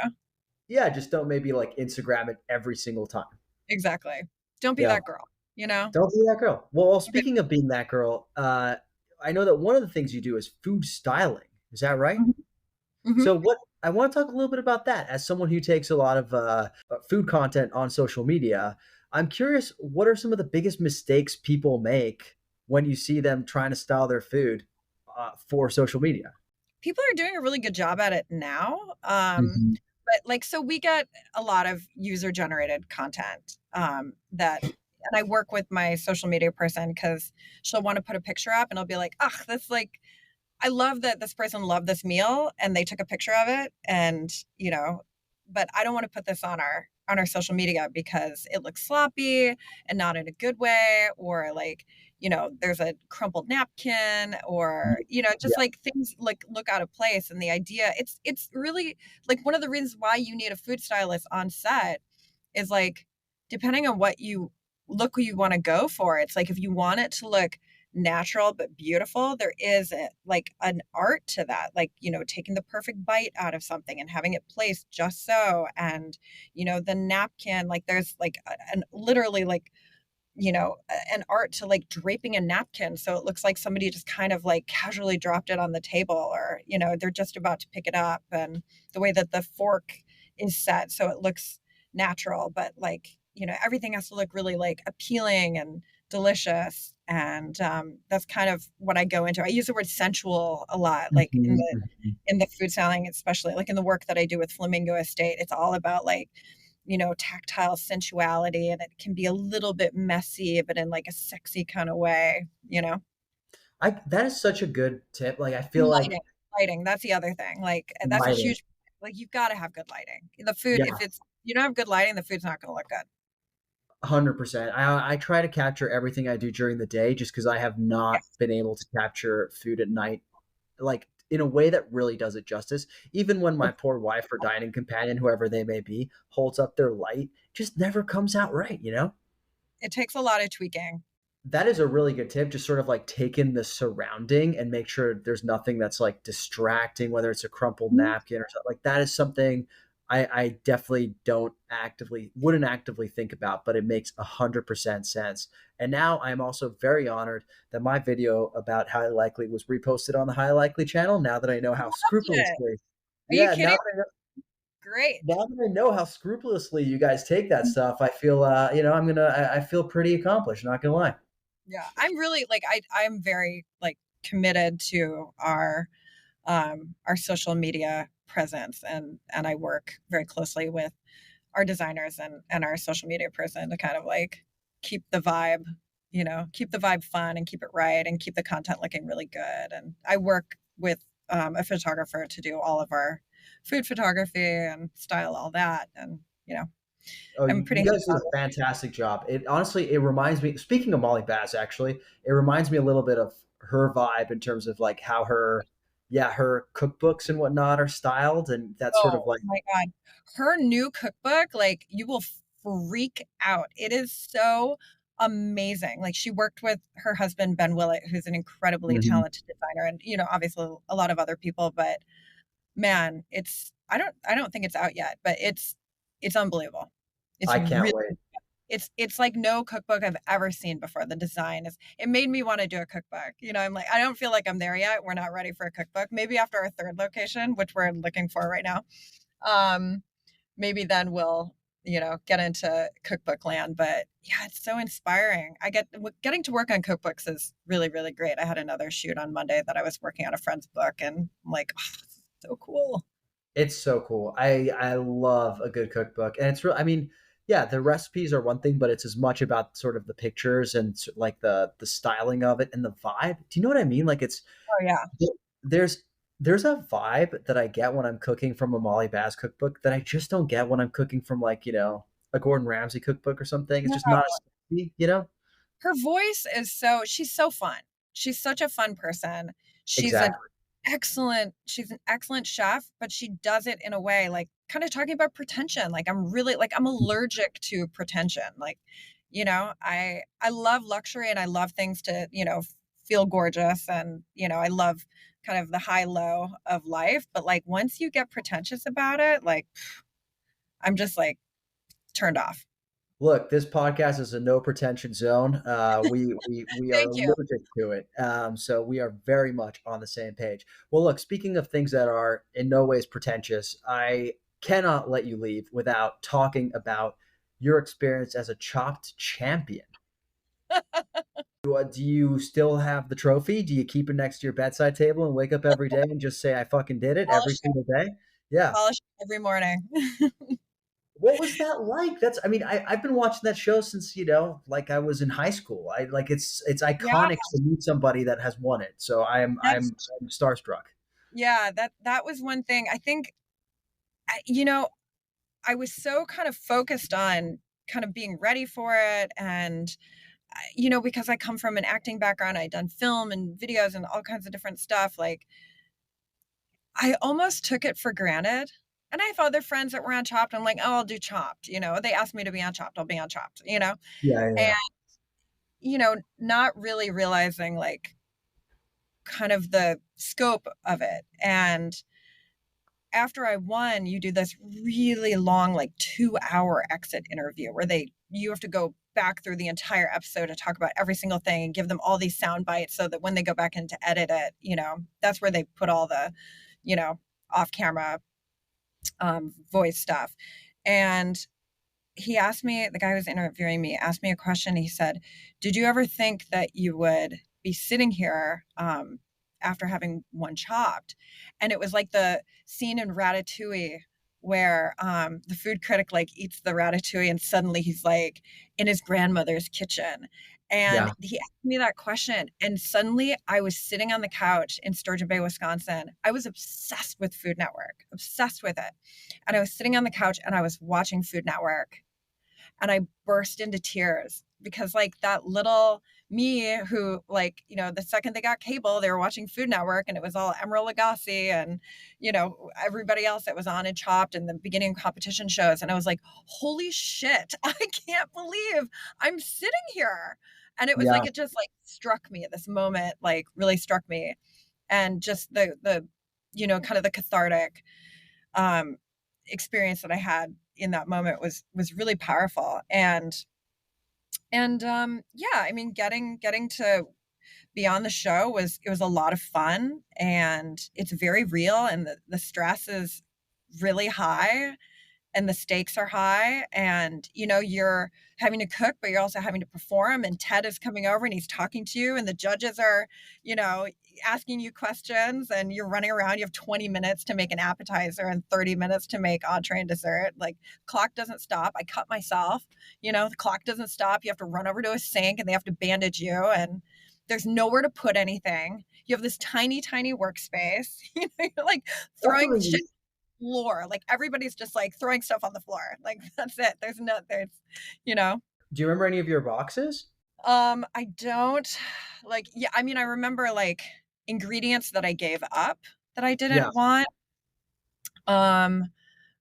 Yeah, just don't maybe like Instagram it every single time. Exactly. Don't be Yeah, that girl, you know? don't be that girl. Well, Keep it. speaking of being that girl, I know that one of the things you do is food styling. Is that right? Mhm. Mhm. So what I want to talk a little bit about that as someone who takes a lot of food content on social media. I'm curious, what are some of the biggest mistakes people make when you see them trying to style their food for social media? People are doing a really good job at it now. Mhm. But like, so we get a lot of user generated content and I work with my social media person because she'll want to put a picture up and I'll be like, ugh, that's like, I love that this person loved this meal and they took a picture of it and, but I don't want to put this on our social media because it looks sloppy and not in a good way, or like, there's a crumpled napkin, or, just Yeah. like things like look out of place. And the idea, it's really like one of the reasons why you need a food stylist on set is like, depending on what you want to go for, it's like if you want it to look natural but beautiful, there is like an art to that, like, taking the perfect bite out of something and having it placed just so. And, the napkin, like there's like an literally like, an art to like draping a napkin so it looks like somebody just kind of like casually dropped it on the table, or they're just about to pick it up, and the way that the fork is set so it looks natural, but like, everything has to look really like appealing and delicious. And that's kind of what I go into. I use the word sensual a lot, like in Mhm, the mhm. food selling, especially like in the work that I do with Flamingo Estate. It's all about like, tactile sensuality, and it can be a little bit messy, but in like a sexy kind of way. That is such a good tip. Like I feel And like lighting, that's the other thing. Like that's a lighting. huge, like you've got to have good lighting. The food, if Yeah. it's, you don't have good lighting, the food's not going to look good. 100%. I try to capture everything I do during the day just because I have not Yes. been able to capture food at night, like in a way that really does it justice. Even when my poor wife or dining companion, whoever they may be, holds up their light, just never comes out right, you know? It takes a lot of tweaking. That is a really good tip. Just sort of like take in the surrounding and make sure there's nothing that's like distracting, whether it's a crumpled Mhm. napkin or something. Like that is something I definitely wouldn't actively think about, but it makes 100% sense. And now I'm also very honored that my video about Highly Likely was reposted on the Highly Likely channel. Now that I know how Loved it. scrupulously, Are you yeah, kidding? Great. now that I know how scrupulously you guys take that stuff, I feel, I feel pretty accomplished. Not gonna lie. Yeah. I'm really like, I'm very like committed to our social media presence, and I work very closely with our designers and our social media person to kind of like keep the vibe, keep the vibe fun and keep it right and keep the content looking really good. And I work with a photographer to do all of our food photography and style all that. And, Oh, I'm you pretty guys do hands-on a with fantastic job. It honestly, it reminds me. Speaking of Molly Bass, actually, it reminds me a little bit of her vibe in terms of like how her cookbooks and whatnot are styled, and that sort of Oh like, my God. Her new cookbook, like you will freak out. It is so amazing. Like, she worked with her husband, Ben Willett, who's an incredibly Mhm. talented designer, and, obviously a lot of other people, but man, I don't think it's out yet, but it's unbelievable. It's I can't really wait. it's like no cookbook I've ever seen before. The design is it made me wanna do a cookbook. I'm like, I don't feel like I'm there yet. We're not ready for a cookbook. Maybe after our 3rd location, which we're looking for right now, um, maybe then we'll, get into cookbook land. But yeah, it's so inspiring. Getting to work on cookbooks is really, really great. I had another shoot on Monday that I was working on a friend's book, and I'm like, "Oh, this is so cool." It's so cool. I love a good cookbook, and it's real. I mean, yeah, the recipes are one thing, but it's as much about sort of the pictures and like the styling of it and the vibe. Do you know what I mean? Like it's Oh, yeah. there's there's a vibe that I get when I'm cooking from a Molly Bass cookbook that I just don't get when I'm cooking from like a Gordon Ramsay cookbook or something. It's No. just not as spicy. Her voice is she's so fun. She's such a fun person. She's an Exactly. she's an excellent chef, but she does it in a way like kind of talking about pretension. Like, I'm allergic to pretension. Like, I love luxury, and I love things to, feel gorgeous, and, I love kind of the high low of life, but like once you get pretentious about it, like I'm just like turned off. Look, this podcast is a no pretension zone. We are Thank you. allergic to it, so we are very much on the same page. Well, look, speaking of things that are in no ways pretentious, I cannot let you leave without talking about your experience as a chopped champion. Do you still have the trophy? Do you keep it next to your bedside table and wake up every day and just say, "I fucking did it" every Polish it, single day? Yeah. polish it every morning. What was that like? I mean, I've been watching that show since, like I was in high school. I like it's Yeah, iconic to meet somebody that has won it. So that's I'm starstruck. yeah, that was one thing. I think, I you know, I was so kind of focused on kind of being ready for it, and, because I come from an acting background, I'd done film and videos and all kinds of different stuff, like, I almost took it for granted, and I have other friends that were on Chopped, I'm like, "Oh, I'll do Chopped," They asked me to be on Chopped, I'll be on Chopped. Yeah, yeah, And, yeah. not really realizing, like, kind of the scope of it, and after I won, you do this really long, like 2-hour exit interview where you have to go back through the entire episode to talk about every single thing and give them all these sound bites so that when they go back in to edit it, that's where they put all the, you know, off camera voice stuff. And the guy who was interviewing me asked me a question. He said, "Did you ever think that you would be sitting here after having one Chopped?" And it was like the scene in Ratatouille where the food critic like eats the ratatouille and suddenly he's like in his grandmother's kitchen. And Yeah. he asked me that question, and suddenly I was sitting on the couch in Sturgeon Bay, Wisconsin. I was obsessed with Food Network, obsessed with it. And I was sitting on the couch and I was watching Food Network, and I burst into tears because like that little me who like, the second they got cable, they were watching Food Network and it was all Emeril Lagasse and, everybody else that was on and Chopped and the beginning competition shows. And I was like, holy shit, I can't believe I'm sitting here. And it was Yeah. like, it just like struck me at this moment, like really struck me. And just the, kind of the cathartic um, experience that I had in that moment was really powerful. And yeah, I mean, getting to be on the show was a lot of fun, and it's very real, and the stress is really high, and the stakes are high, and you're having to cook but you're also having to perform, and Ted is coming over and he's talking to you, and the judges are you know asking you questions, and you're running around. You have 20 minutes to make an appetizer and 30 minutes to make entree and dessert. Like, clock doesn't stop. I cut myself. The clock doesn't stop. You have to run over to a sink and they have to bandage you, and there's nowhere to put anything. You have this tiny workspace. You're like throwing shit Definitely. floor. Like, everybody's just like throwing stuff on the floor. Like, that's it. There's you know. Do you remember any of your boxes? I don't like, yeah, I mean, I remember like ingredients that I gave up that I Yeah. didn't want. Um,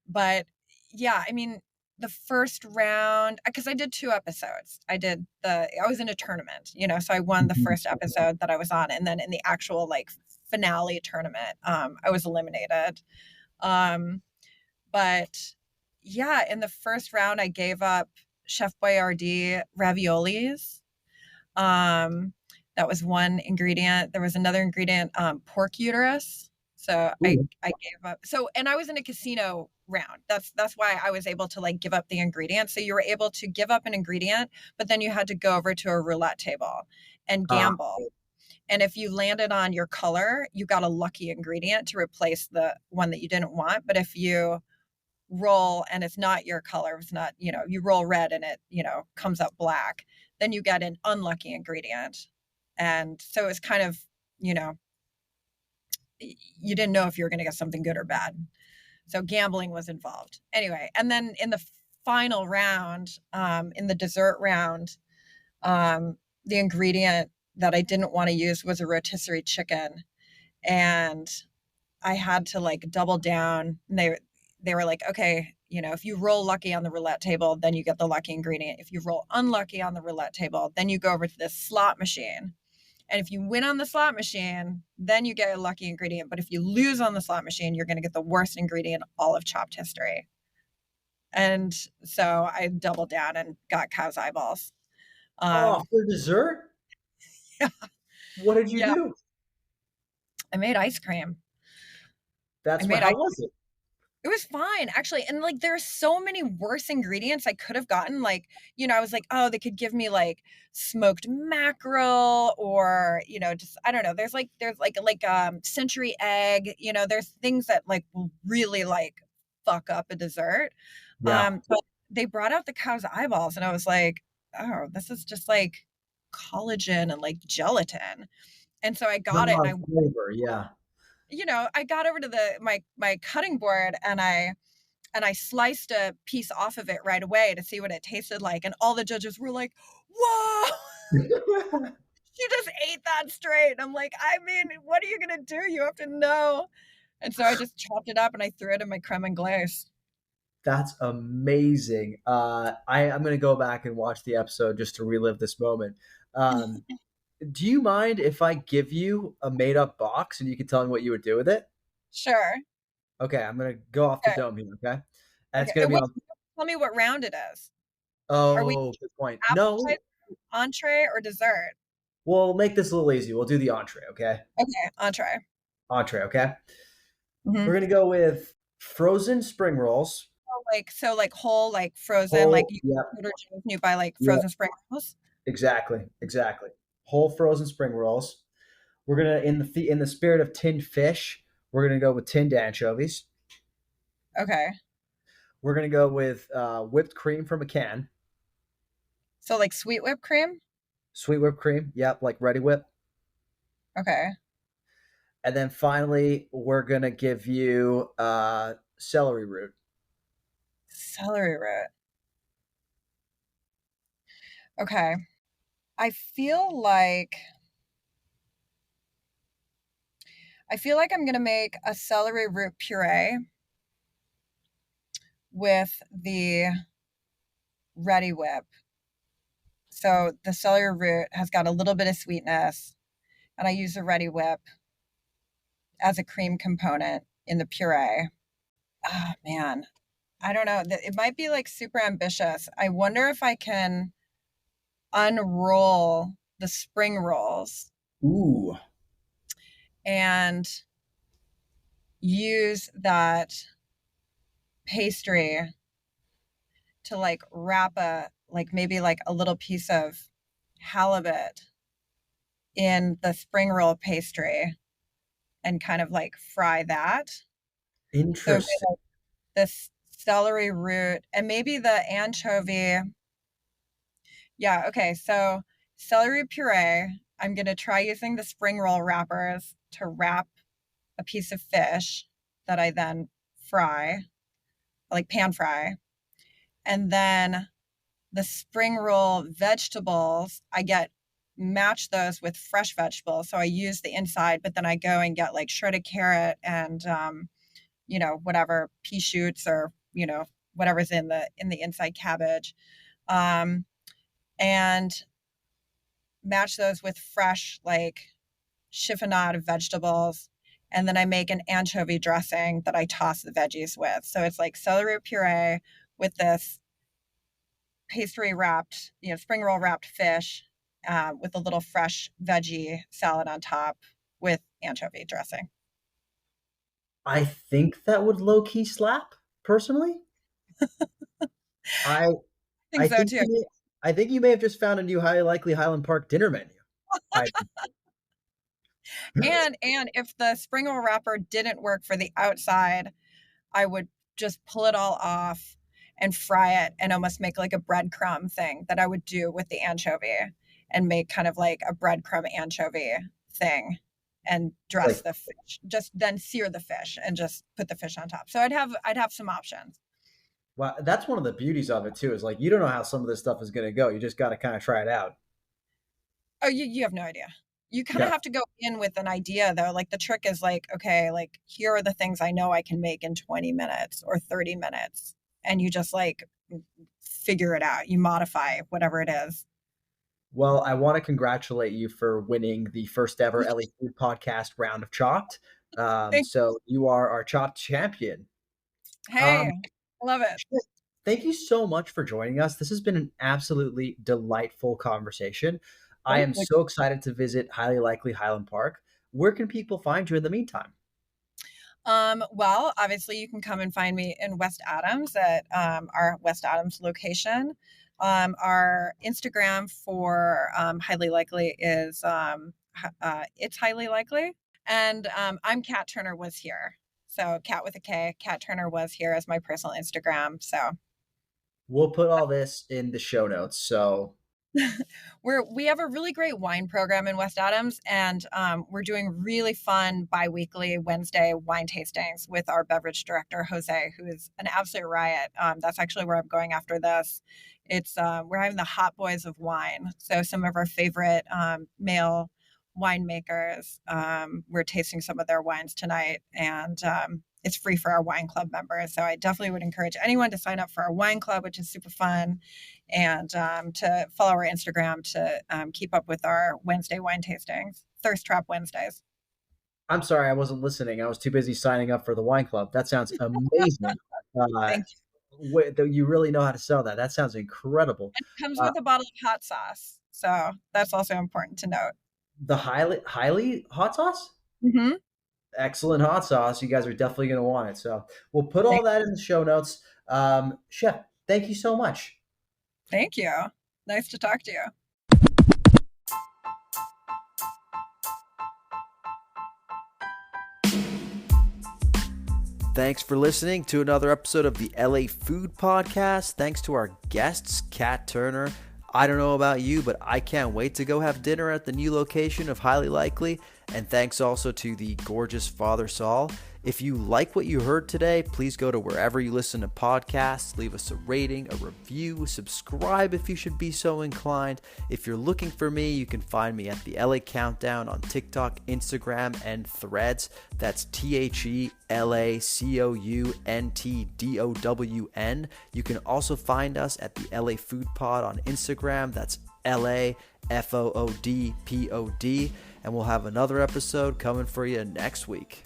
but yeah, I mean, the first round, because I did 2 episodes. I was in a tournament, so I won the Mhm. first episode that I was on, and then in the actual like finale tournament, I was eliminated. Um, but yeah, in the first round, I gave up Chef Boyardee raviolis. Um, that was one ingredient. There was another ingredient, pork uterus. So I Ooh. I gave up. So and I was in a casino round. That's why I was able to like give up the ingredient. So you were able to give up an ingredient, but then you had to go over to a roulette table and Uh, gamble. And if you landed on your color, you got a lucky ingredient to replace the one that you didn't want. But if you roll and it's not your color, it's not, you roll red and it, comes up black, then you get an unlucky ingredient. And so it's kind of, you know, you didn't know if you were going to get something good or bad. So gambling was involved. Anyway, and then in the final round, in the dessert round, the ingredient that I didn't want to use was a rotisserie chicken. And I had to like double down. And they were like, okay, if you roll lucky on the roulette table, then you get the lucky ingredient. If you roll unlucky on the roulette table, then you go over to this slot machine. And if you win on the slot machine, then you get a lucky ingredient. But if you lose on the slot machine, you're going to get the worst ingredient in all of Chopped history. And so I doubled down and got cow's eyeballs. oh, Um, for dessert? yeah, What did you yeah, do? I made ice cream. I That's what. made How ice was it? It was fine, actually, and, like, there's so many worse ingredients I could have gotten, like, I was like, "Oh, they could give me, like, smoked mackerel or, just I don't know, century egg, there's things that, like, will really, like, fuck up a dessert, Yeah. but they brought out the cow's eyeballs, and I was like, "Oh, this is just, like, collagen and, like, gelatin," and so I got it, and Oh, flavor. Yeah. I got over to my cutting board, and I sliced a piece off of it right away to see what it tasted like, and all the judges were like, "Whoa, you just ate that straight." I'm like, "I mean, what are you gonna do? You have to know." And so I just chopped it up and I threw it in my creme anglaise. That's amazing. I'm going to go back and watch the episode just to relive this moment. Um, do you mind if I give you a made up box and you can tell me what you would do with it? Sure. Okay, I'm going to go off the Okay, dome here. Okay. And it's okay, going to and be wait, on. tell me what round it is. Are we Oh, good point. No, appetizer, entree, or dessert? we'll make this a little easy. We'll do the entree. Okay. Okay, entree. Entree. Okay. We're Mhm. going to go with frozen spring rolls. So, like, whole, like, frozen, like, Whole. you Yep. Trader Joe's and you buy, like, Yep. frozen spring rolls? Exactly. Exactly. Whole frozen spring rolls. We're gonna in the spirit of tinned fish, we're gonna go with tinned anchovies. Okay. We're gonna go with whipped cream from a can, So, like, sweet whipped cream? sweet whipped cream. Yep, like Ready Whip. Okay. And then finally, we're gonna give you celery root. Celery root. Okay. I feel like I'm gonna make a celery root puree with the Ready Whip. So the celery root has got a little bit of sweetness, and I use the Ready Whip as a cream component in the puree. Oh man, I don't know. It might be like super ambitious. I wonder if I can unroll the spring rolls Ooh, and use that pastry to like wrap maybe like a little piece of halibut in the spring roll pastry and kind of like fry that. So interesting. like this celery root and maybe the anchovy. Yeah, okay. So celery puree, I'm going to try using the spring roll wrappers to wrap a piece of fish that I then fry, like pan fry. And then the spring roll vegetables, I get match those with fresh vegetables. So I use the inside, but then I go and get like shredded carrot and whatever pea shoots or whatever's in the inside cabbage, and match those with fresh like chiffonade of vegetables. And then I make an anchovy dressing that I toss the veggies with. So it's like celery puree with this pastry wrapped, spring roll wrapped fish, with a little fresh veggie salad on top with anchovy dressing. I think that would low key slap. Personally, I I think I so think too. you may have just found a new highly likely Highland Park dinner menu. I, And if the spring roll wrapper didn't work for the outside, I would just pull it all off and fry it and almost make like a breadcrumb thing that I would do with the anchovy and make kind of like a breadcrumb anchovy thing and dress like, the fish. Just then sear the fish and just put the fish on top. So I'd have some options. well, that's one of the beauties of it too. Is like you don't know how some of this stuff is going to go. You just got to kind of try it out. Oh, you have no idea. You kind of Yeah. have to go in with an idea though. Like the trick is like, okay, like here are the things I know I can make in 20 minutes or 30 minutes. And you just like figure it out. You modify whatever it is. Well, I want to congratulate you for winning the first ever LA Food Podcast round of Chopped. Thank, So you are our Chopped champion. hey, Um, I love it. Thank you so much for joining us. This has been an absolutely delightful conversation. I am Like, so excited to visit Highly Likely Highland Park. Where can people find you in the meantime? well, obviously you can come and find me in West Adams at our West Adams location. Our Instagram for Highly Likely is it's Highly Likely. And I'm Kat Turner was here. So Kat with a K, Kat Turner was here as my personal Instagram. So We'll put all this in the show notes. So we have a really great wine program in West Adams, and we're doing really fun biweekly Wednesday wine tastings with our beverage director Jose, who is an absolute riot. That's actually where I'm going after this. It's we're having the hot boys of wine, so some of our favorite male winemakers. We're tasting some of their wines tonight, and it's free for our wine club members. So I definitely would encourage anyone to sign up for our wine club, which is super fun, and to follow our Instagram to keep up with our Wednesday wine tastings, Thirst Trap Wednesdays. I'm sorry I wasn't listening. I was too busy signing up for the wine club. That sounds amazing. Uh, Thank you. you really know how to sell that. That sounds incredible. And it comes Uh, with a bottle of hot sauce. So that's also important to note. the highly hot sauce? Mm-hmm. Excellent hot sauce. You guys are definitely going to want it. So we'll put all that in the show notes. Chef, thank you so much. Thank you. Nice to talk to you. Thanks for listening to another episode of the LA Food Podcast. Thanks to our guests, Kat Turner. I don't know about you, but I can't wait to go have dinner at the new location of Highly Likely. And thanks also to the gorgeous Father Sal. If you like what you heard today, please go to wherever you listen to podcasts, leave us a rating, a review, subscribe if you should be so inclined. If you're looking for me, you can find me at the LA Countdown on TikTok, Instagram, and Threads. That's TheLaCountDown. You can also find us at the LA Food Pod on Instagram. That's LAFoodPod. And we'll have another episode coming for you next week.